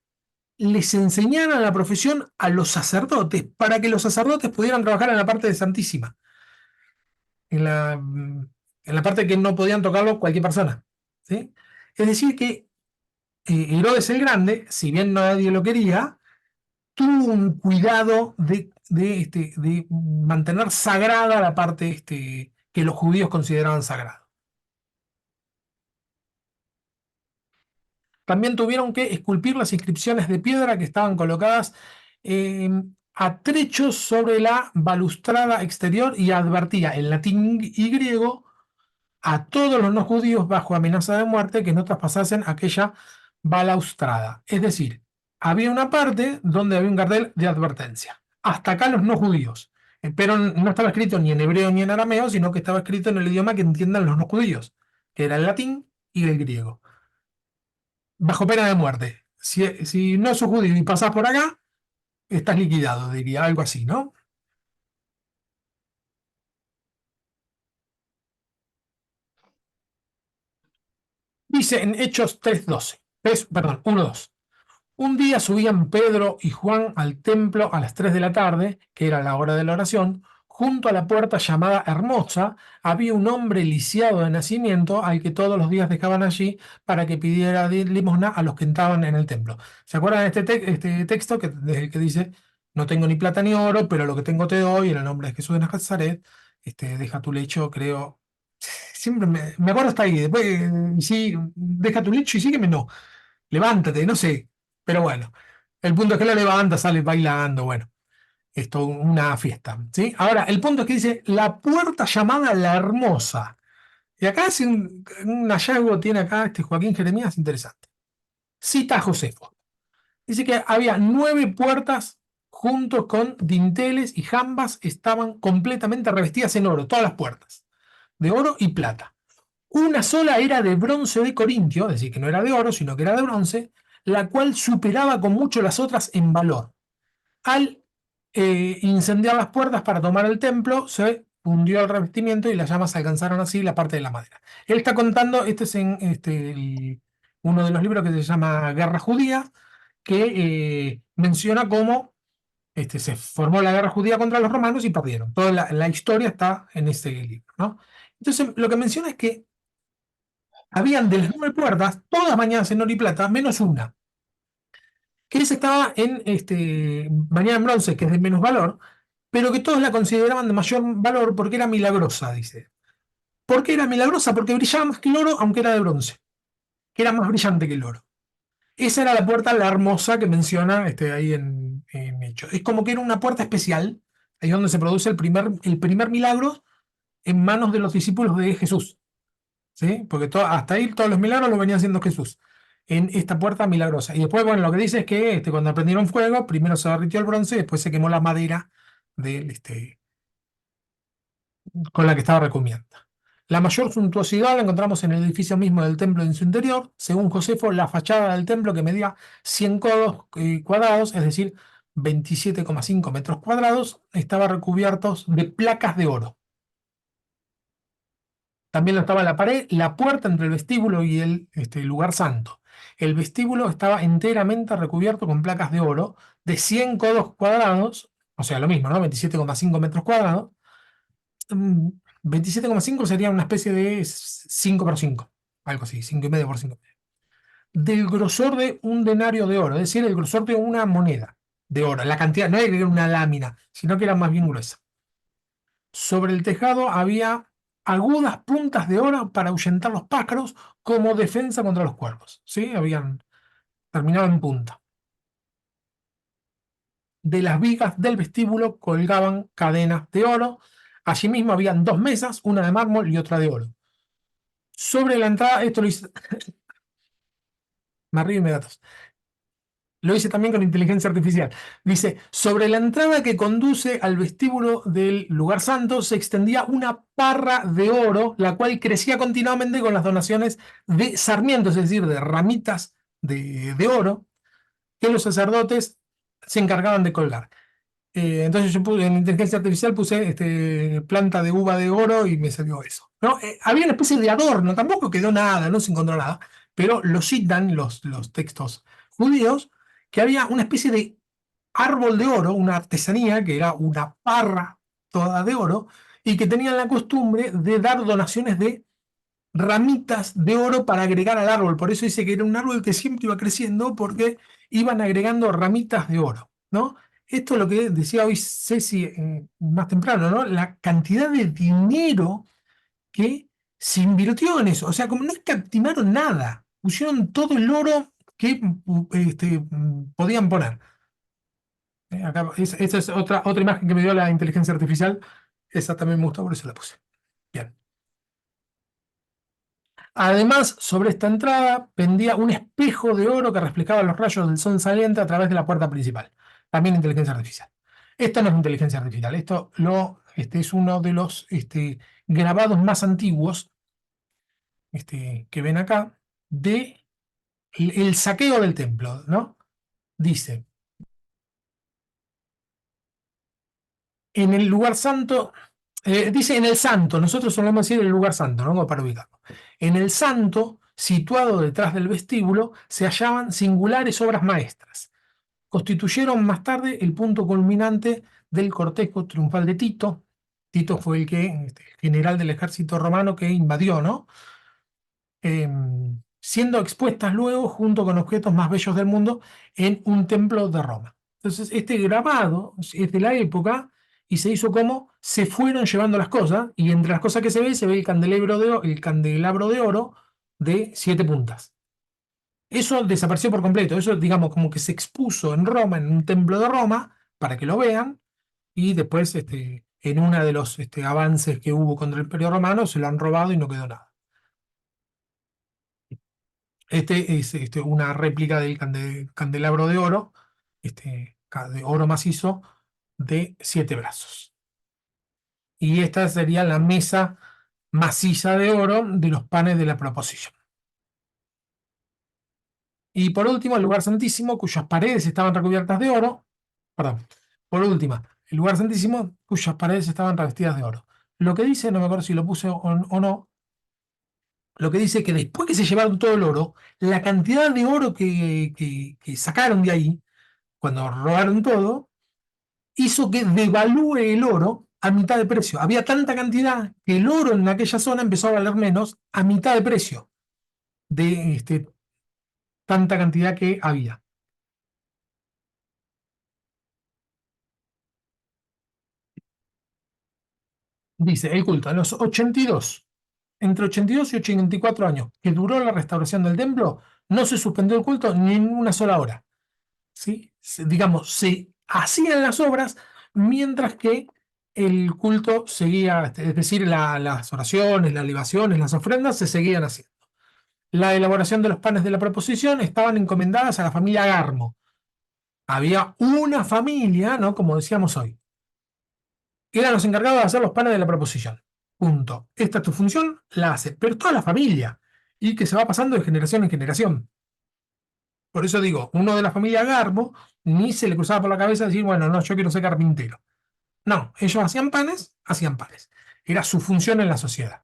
les enseñaran la profesión a los sacerdotes para que los sacerdotes pudieran trabajar en la parte de Santísima, en la parte que no podían tocarlo cualquier persona. ¿Sí? Es decir, que Herodes el Grande, si bien nadie lo quería, tuvo un cuidado de mantener sagrada la parte que los judíos consideraban sagrada. También tuvieron que esculpir las inscripciones de piedra que estaban colocadas a trechos sobre la balustrada exterior, y advertía en latín y griego a todos los no judíos bajo amenaza de muerte que no traspasasen aquella balaustrada. Es decir, había una parte donde había un cartel de advertencia. Hasta acá los no judíos. Pero no estaba escrito ni en hebreo ni en arameo, sino que estaba escrito en el idioma que entiendan los no judíos, que era el latín y el griego. Bajo pena de muerte. Si no sos judío y pasás por acá, estás liquidado, diría, algo así, ¿no? Dice en Hechos 3:12, perdón, 1:2. Un día subían Pedro y Juan al templo a las 3 de la tarde, que era la hora de la oración. Junto a la puerta llamada Hermosa había un hombre lisiado de nacimiento al que todos los días dejaban allí para que pidiera limosna a los que entraban en el templo. ¿Se acuerdan de este texto que dice, no tengo ni plata ni oro, pero lo que tengo te doy, en el nombre de Jesús de Nazaret, deja tu lecho, creo. Siempre me acuerdo hasta ahí. Después, sí, deja tu lecho y sígueme, no. Levántate, no sé. Pero bueno, el punto es que la levanta, sale bailando, bueno, esto una fiesta, ¿sí? Ahora, el punto es que dice, la puerta llamada La Hermosa. Y acá hace un hallazgo, tiene acá Joaquín Jeremías, interesante. Cita a Josefo. Dice que había 9 puertas juntos con dinteles y jambas, estaban completamente revestidas en oro, todas las puertas, de oro y plata. Una sola era de bronce de Corintio, es decir, que no era de oro, sino que era de bronce, la cual superaba con mucho las otras en valor. Al incendiar las puertas para tomar el templo, se hundió el revestimiento y las llamas alcanzaron así la parte de la madera. Él está contando, este es en uno de los libros que se llama Guerra Judía, que menciona cómo se formó la guerra judía contra los romanos y perdieron. Toda la historia está en este libro, ¿no? Entonces, lo que menciona es que habían de las 9 puertas, todas bañadas en oro y plata, menos una, que esa estaba bañada en bronce, que es de menos valor, pero que todos la consideraban de mayor valor porque era milagrosa, dice. ¿Por qué era milagrosa? Porque brillaba más que el oro, aunque era de bronce, que era más brillante que el oro. Esa era la puerta, la hermosa que menciona ahí en Hechos. Es como que era una puerta especial, ahí es donde se produce el primer milagro en manos de los discípulos de Jesús. ¿Sí? Porque hasta ahí todos los milagros los venía haciendo Jesús en esta puerta milagrosa. Y después, bueno, lo que dice es que cuando aprendieron fuego, primero se derritió el bronce y después se quemó la madera con la que estaba recubierta. La mayor suntuosidad la encontramos en el edificio mismo del templo en su interior. Según Josefo, la fachada del templo, que medía 100 codos cuadrados, es decir, 27,5 metros cuadrados, estaba recubierto de placas de oro. También estaba la pared, la puerta entre el vestíbulo y el lugar santo. El vestíbulo estaba enteramente recubierto con placas de oro de 100 codos cuadrados, o sea, lo mismo, ¿no? 27,5 metros cuadrados. 27,5 sería una especie de 5 por 5, algo así, 5,5 por 5. Del grosor de un denario de oro, es decir, el grosor de una moneda de oro. La cantidad, no era que era una lámina, sino que era más bien gruesa. Sobre el tejado había agudas puntas de oro para ahuyentar los pájaros como defensa contra los cuervos. ¿Sí? Terminaban en punta. De las vigas del vestíbulo colgaban cadenas de oro. Allí mismo habían 2 mesas, una de mármol y otra de oro. Sobre la entrada, esto lo hice. Me río y me da tos. Lo hice también con inteligencia artificial. Dice, sobre la entrada que conduce al vestíbulo del lugar santo se extendía una parra de oro, la cual crecía continuamente con las donaciones de sarmientos, es decir, de ramitas de oro, que los sacerdotes se encargaban de colgar. Entonces yo en inteligencia artificial puse planta de uva de oro y me salió eso, ¿no? Había una especie de adorno, tampoco quedó nada, no se encontró nada, pero lo citan los textos judíos, que había una especie de árbol de oro, una artesanía que era una parra toda de oro, y que tenían la costumbre de dar donaciones de ramitas de oro para agregar al árbol. Por eso dice que era un árbol que siempre iba creciendo porque iban agregando ramitas de oro, ¿no? Esto es lo que decía hoy Ceci más temprano, ¿no? La cantidad de dinero que se invirtió en eso. O sea, como no escatimaron nada, pusieron todo el oro que podían poner. Acá, esa es otra imagen que me dio la inteligencia artificial. Esa también me gustó, por eso la puse. Bien. Además, sobre esta entrada pendía un espejo de oro que reflejaba los rayos del sol saliente a través de la puerta principal. También inteligencia artificial. Esto no es inteligencia artificial, es uno de los grabados más antiguos que ven acá de el saqueo del templo, ¿no? Dice, en el lugar santo, dice en el santo, nosotros solemos decir el lugar santo, ¿no? Como para ubicarlo. En el santo, situado detrás del vestíbulo, se hallaban singulares obras maestras. Constituyeron más tarde el punto culminante del cortejo triunfal de Tito. Tito fue el general del ejército romano que invadió, ¿no? Siendo expuestas luego junto con objetos más bellos del mundo en un templo de Roma. Entonces, este grabado es de la época y se hizo como se fueron llevando las cosas, y entre las cosas que se ve el candelabro de oro de 7 puntas. Eso desapareció por completo, eso digamos como que se expuso en Roma, en un templo de Roma, para que lo vean, y después en uno de los avances que hubo contra el Imperio Romano se lo han robado y no quedó nada. Este es una réplica del candelabro de oro, de oro macizo, de 7 brazos. Y esta sería la mesa maciza de oro de los panes de la proposición. Y por último, el lugar santísimo, cuyas paredes estaban recubiertas de oro. Perdón. Por último, el lugar santísimo, cuyas paredes estaban revestidas de oro. Lo que dice, no me acuerdo si lo puse o no, lo que dice que después que se llevaron todo el oro, la cantidad de oro que sacaron de ahí, cuando robaron todo, hizo que devalúe el oro a mitad de precio. Había tanta cantidad que el oro en aquella zona empezó a valer menos a mitad de precio de tanta cantidad que había. Dice, el culto, a los 82, entre 82 y 84 años que duró la restauración del templo, no se suspendió el culto ni en una sola hora. ¿Sí? Digamos, se hacían las obras mientras que el culto seguía, es decir, las oraciones, las libaciones, las ofrendas se seguían haciendo. La elaboración de los panes de la proposición estaban encomendadas a la familia Garmo. Había una familia, ¿no? Como decíamos hoy. Eran los encargados de hacer los panes de la proposición. Punto. Esta es tu función, la hace. Pero toda la familia. Y que se va pasando de generación en generación. Por eso digo, uno de la familia Garbo ni se le cruzaba por la cabeza decir, bueno, no, yo quiero ser carpintero. No, ellos hacían panes, hacían panes. Era su función en la sociedad.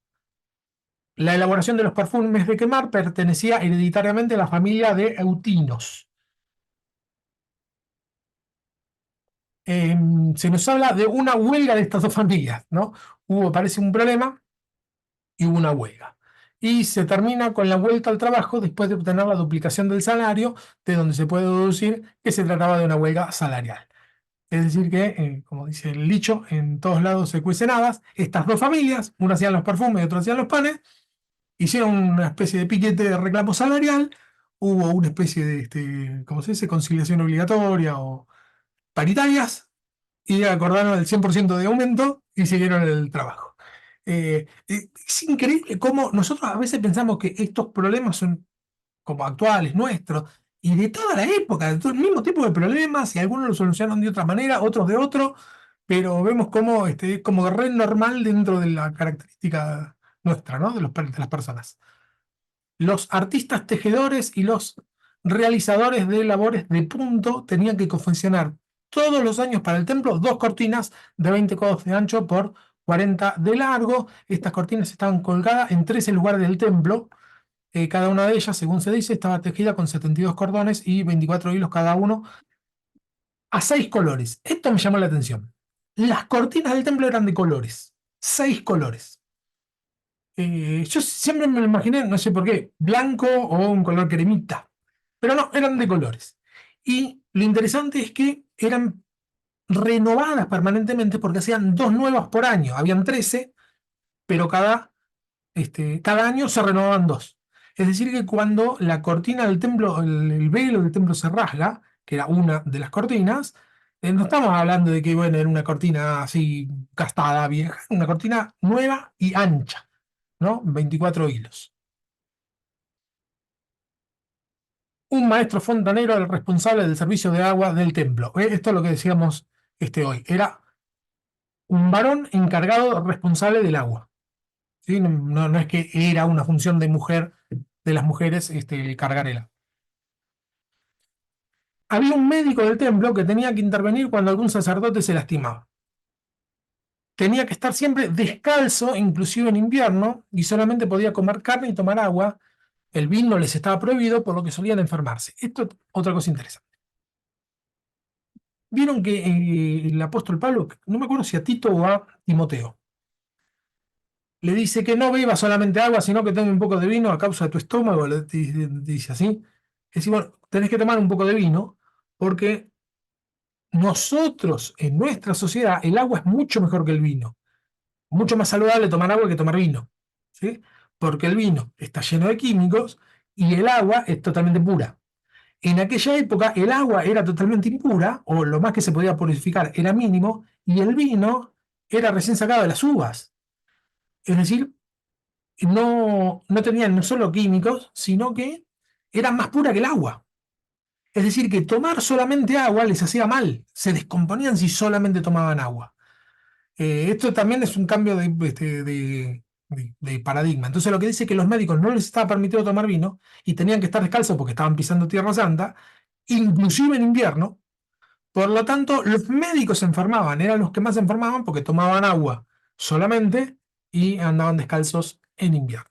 La elaboración de los perfumes de quemar pertenecía hereditariamente a la familia de Eutinos. Se nos habla de una huelga de estas dos familias, ¿no? Parece un problema y hubo una huelga. Y se termina con la vuelta al trabajo después de obtener la duplicación del salario, de donde se puede deducir que se trataba de una huelga salarial. Es decir que, como dice el dicho, en todos lados se cuecen habas. Estas dos familias, una hacían los perfumes y otra hacían los panes, hicieron una especie de piquete de reclamo salarial, hubo una especie de, ¿cómo se dice?, conciliación obligatoria o paritarias, y acordaron el 100% de aumento y siguieron el trabajo. Es increíble cómo nosotros a veces pensamos que estos problemas son como actuales, nuestros, y de toda la época, de todo el mismo tipo de problemas, y algunos lo solucionaron de otra manera, otros de otro, pero vemos cómo es como re normal dentro de la característica nuestra, ¿no? De las personas. Los artistas tejedores y los realizadores de labores de punto tenían que confeccionar todos los años para el templo 2 cortinas de 20 codos de ancho por 40 de largo. Estas cortinas estaban colgadas en 13 lugares del templo. Cada una de ellas, según se dice, estaba tejida con 72 cordones y 24 hilos cada uno, a 6 colores. Esto me llamó la atención. Las cortinas del templo eran de colores, 6 colores. Yo siempre me lo imaginé, no sé por qué, blanco o un color cremita, pero no, eran de colores. Y lo interesante es que eran renovadas permanentemente porque hacían 2 nuevas por año. Habían 13, pero cada año se renovaban 2. Es decir, que cuando la cortina del templo, el velo del templo se rasga, que era una de las cortinas, no estamos hablando de que bueno, era una cortina así gastada, vieja, una cortina nueva y ancha, ¿no? 24 hilos. un maestro fontanero era el responsable del servicio de agua del templo. Esto es lo que decíamos hoy. Era un varón encargado responsable del agua. ¿Sí? No es que era una función de mujer, de las mujeres, el cargar el agua. Había un médico del templo que tenía que intervenir cuando algún sacerdote se lastimaba. Tenía que estar siempre descalzo, inclusive en invierno, y solamente podía comer carne y tomar agua. El vino les estaba prohibido, por lo que solían enfermarse. Esto es otra cosa interesante. Vieron que el apóstol Pablo, no me acuerdo si a Tito o a Timoteo, le dice que no beba solamente agua, sino que tome un poco de vino a causa de tu estómago, le dice así. Es decir, bueno, tenés que tomar un poco de vino, porque nosotros, en nuestra sociedad, el agua es mucho mejor que el vino. Mucho más saludable tomar agua que tomar vino, ¿sí? Porque el vino está lleno de químicos y el agua es totalmente pura. En aquella época el agua era totalmente impura, o lo más que se podía purificar era mínimo, y el vino era recién sacado de las uvas. Es decir, no tenían no solo químicos, sino que eran más pura que el agua. Es decir, que tomar solamente agua les hacía mal, se descomponían si solamente tomaban agua. Esto también es un cambio de paradigma. Entonces lo que dice es que los médicos no les estaba permitido tomar vino y tenían que estar descalzos porque estaban pisando Tierra Santa, inclusive en invierno. Por lo tanto, los médicos se enfermaban, eran los que más se enfermaban porque tomaban agua solamente y andaban descalzos en invierno.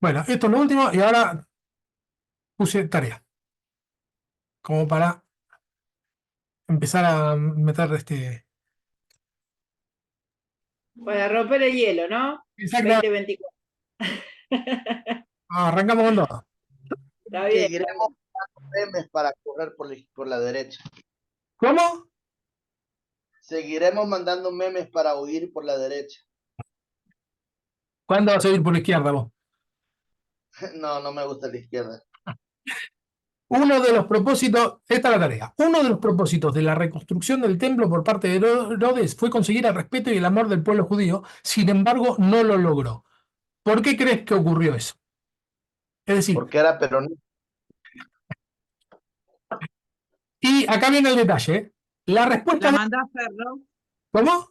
Bueno, esto es lo último y ahora puse tarea, como para empezar a meter Para romper el hielo, ¿no? Exactamente. 2024. Arrancamos con todo. Está bien. Seguiremos dando memes para correr por la derecha. ¿Cómo? Seguiremos mandando memes para huir por la derecha. ¿Cuándo vas a ir por la izquierda vos? No, no me gusta la izquierda. Uno de los propósitos, esta es la tarea, uno de los propósitos de la reconstrucción del templo por parte de Herodes fue conseguir el respeto y el amor del pueblo judío, sin embargo no lo logró. ¿Por qué crees que ocurrió eso? Es decir, Porque era peronista. y acá viene el detalle, ¿eh? La respuesta La de... mandás, Fer, ¿no? ¿Cómo?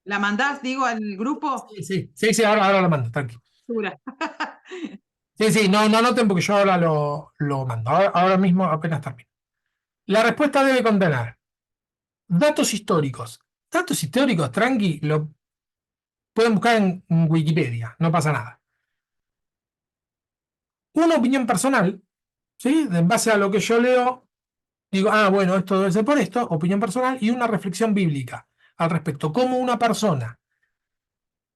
¿La mandás, digo, al grupo? Sí, ahora lo mando, tranquilo. Dura. Sí, no noten porque yo ahora lo mando, ahora mismo apenas termino. La respuesta debe contener datos históricos. Datos históricos, tranqui, lo pueden buscar en Wikipedia, no pasa nada. Una opinión personal, ¿sí? En base a lo que yo leo, digo, bueno, esto debe ser por esto, opinión personal, y una reflexión bíblica al respecto. Cómo una persona,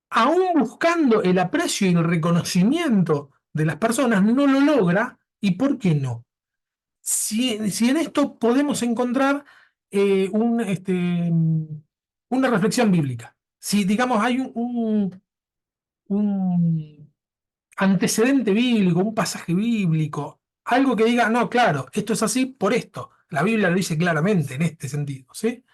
aún buscando el aprecio y el reconocimiento de las personas, no lo logra, ¿y por qué no? Si en esto podemos encontrar una reflexión bíblica. Si, digamos, hay un antecedente bíblico, un pasaje bíblico, algo que diga, no, claro, esto es así por esto. La Biblia lo dice claramente en este sentido, ¿sí?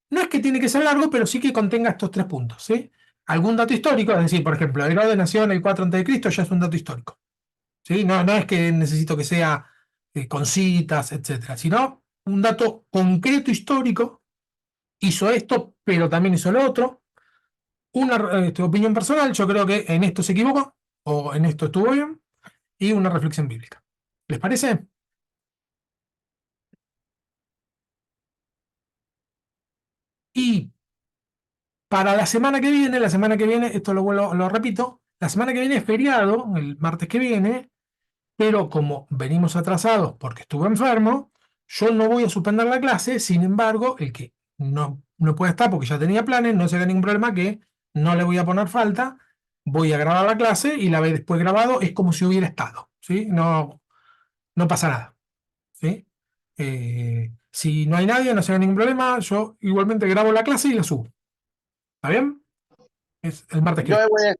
No es que tiene que ser largo, pero sí que contenga estos tres puntos, ¿sí? Algún dato histórico, es decir, por ejemplo, Herodes nació en el 4 a.C., ya es un dato histórico, ¿sí? No es que necesito que sea con citas, etcétera, sino un dato concreto histórico, hizo esto, pero también hizo lo otro. Una opinión personal, yo creo que en esto se equivocó, o en esto estuvo bien, y una reflexión bíblica. ¿Les parece? Y para la semana que viene, esto lo repito, la semana que viene es feriado, el martes que viene, pero como venimos atrasados porque estuve enfermo, yo no voy a suspender la clase, sin embargo, el que no puede estar porque ya tenía planes, no se haga ningún problema que no le voy a poner falta, voy a grabar la clase y la vez después grabado es como si hubiera estado, ¿sí? No pasa nada, ¿sí? Si no hay nadie, no se haga ningún problema, yo igualmente grabo la clase y la subo. ¿Está bien? Es el martes que Yo viene.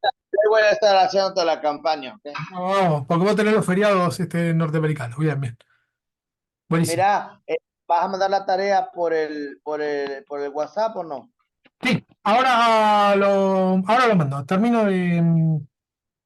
voy a estar haciendo toda la campaña. ¿Ok? Vamos, porque vos tenés los feriados norteamericanos. Bien. Buenísimo. Mira, ¿vas a mandar la tarea por el WhatsApp o no? Sí, ahora lo mando. Termino de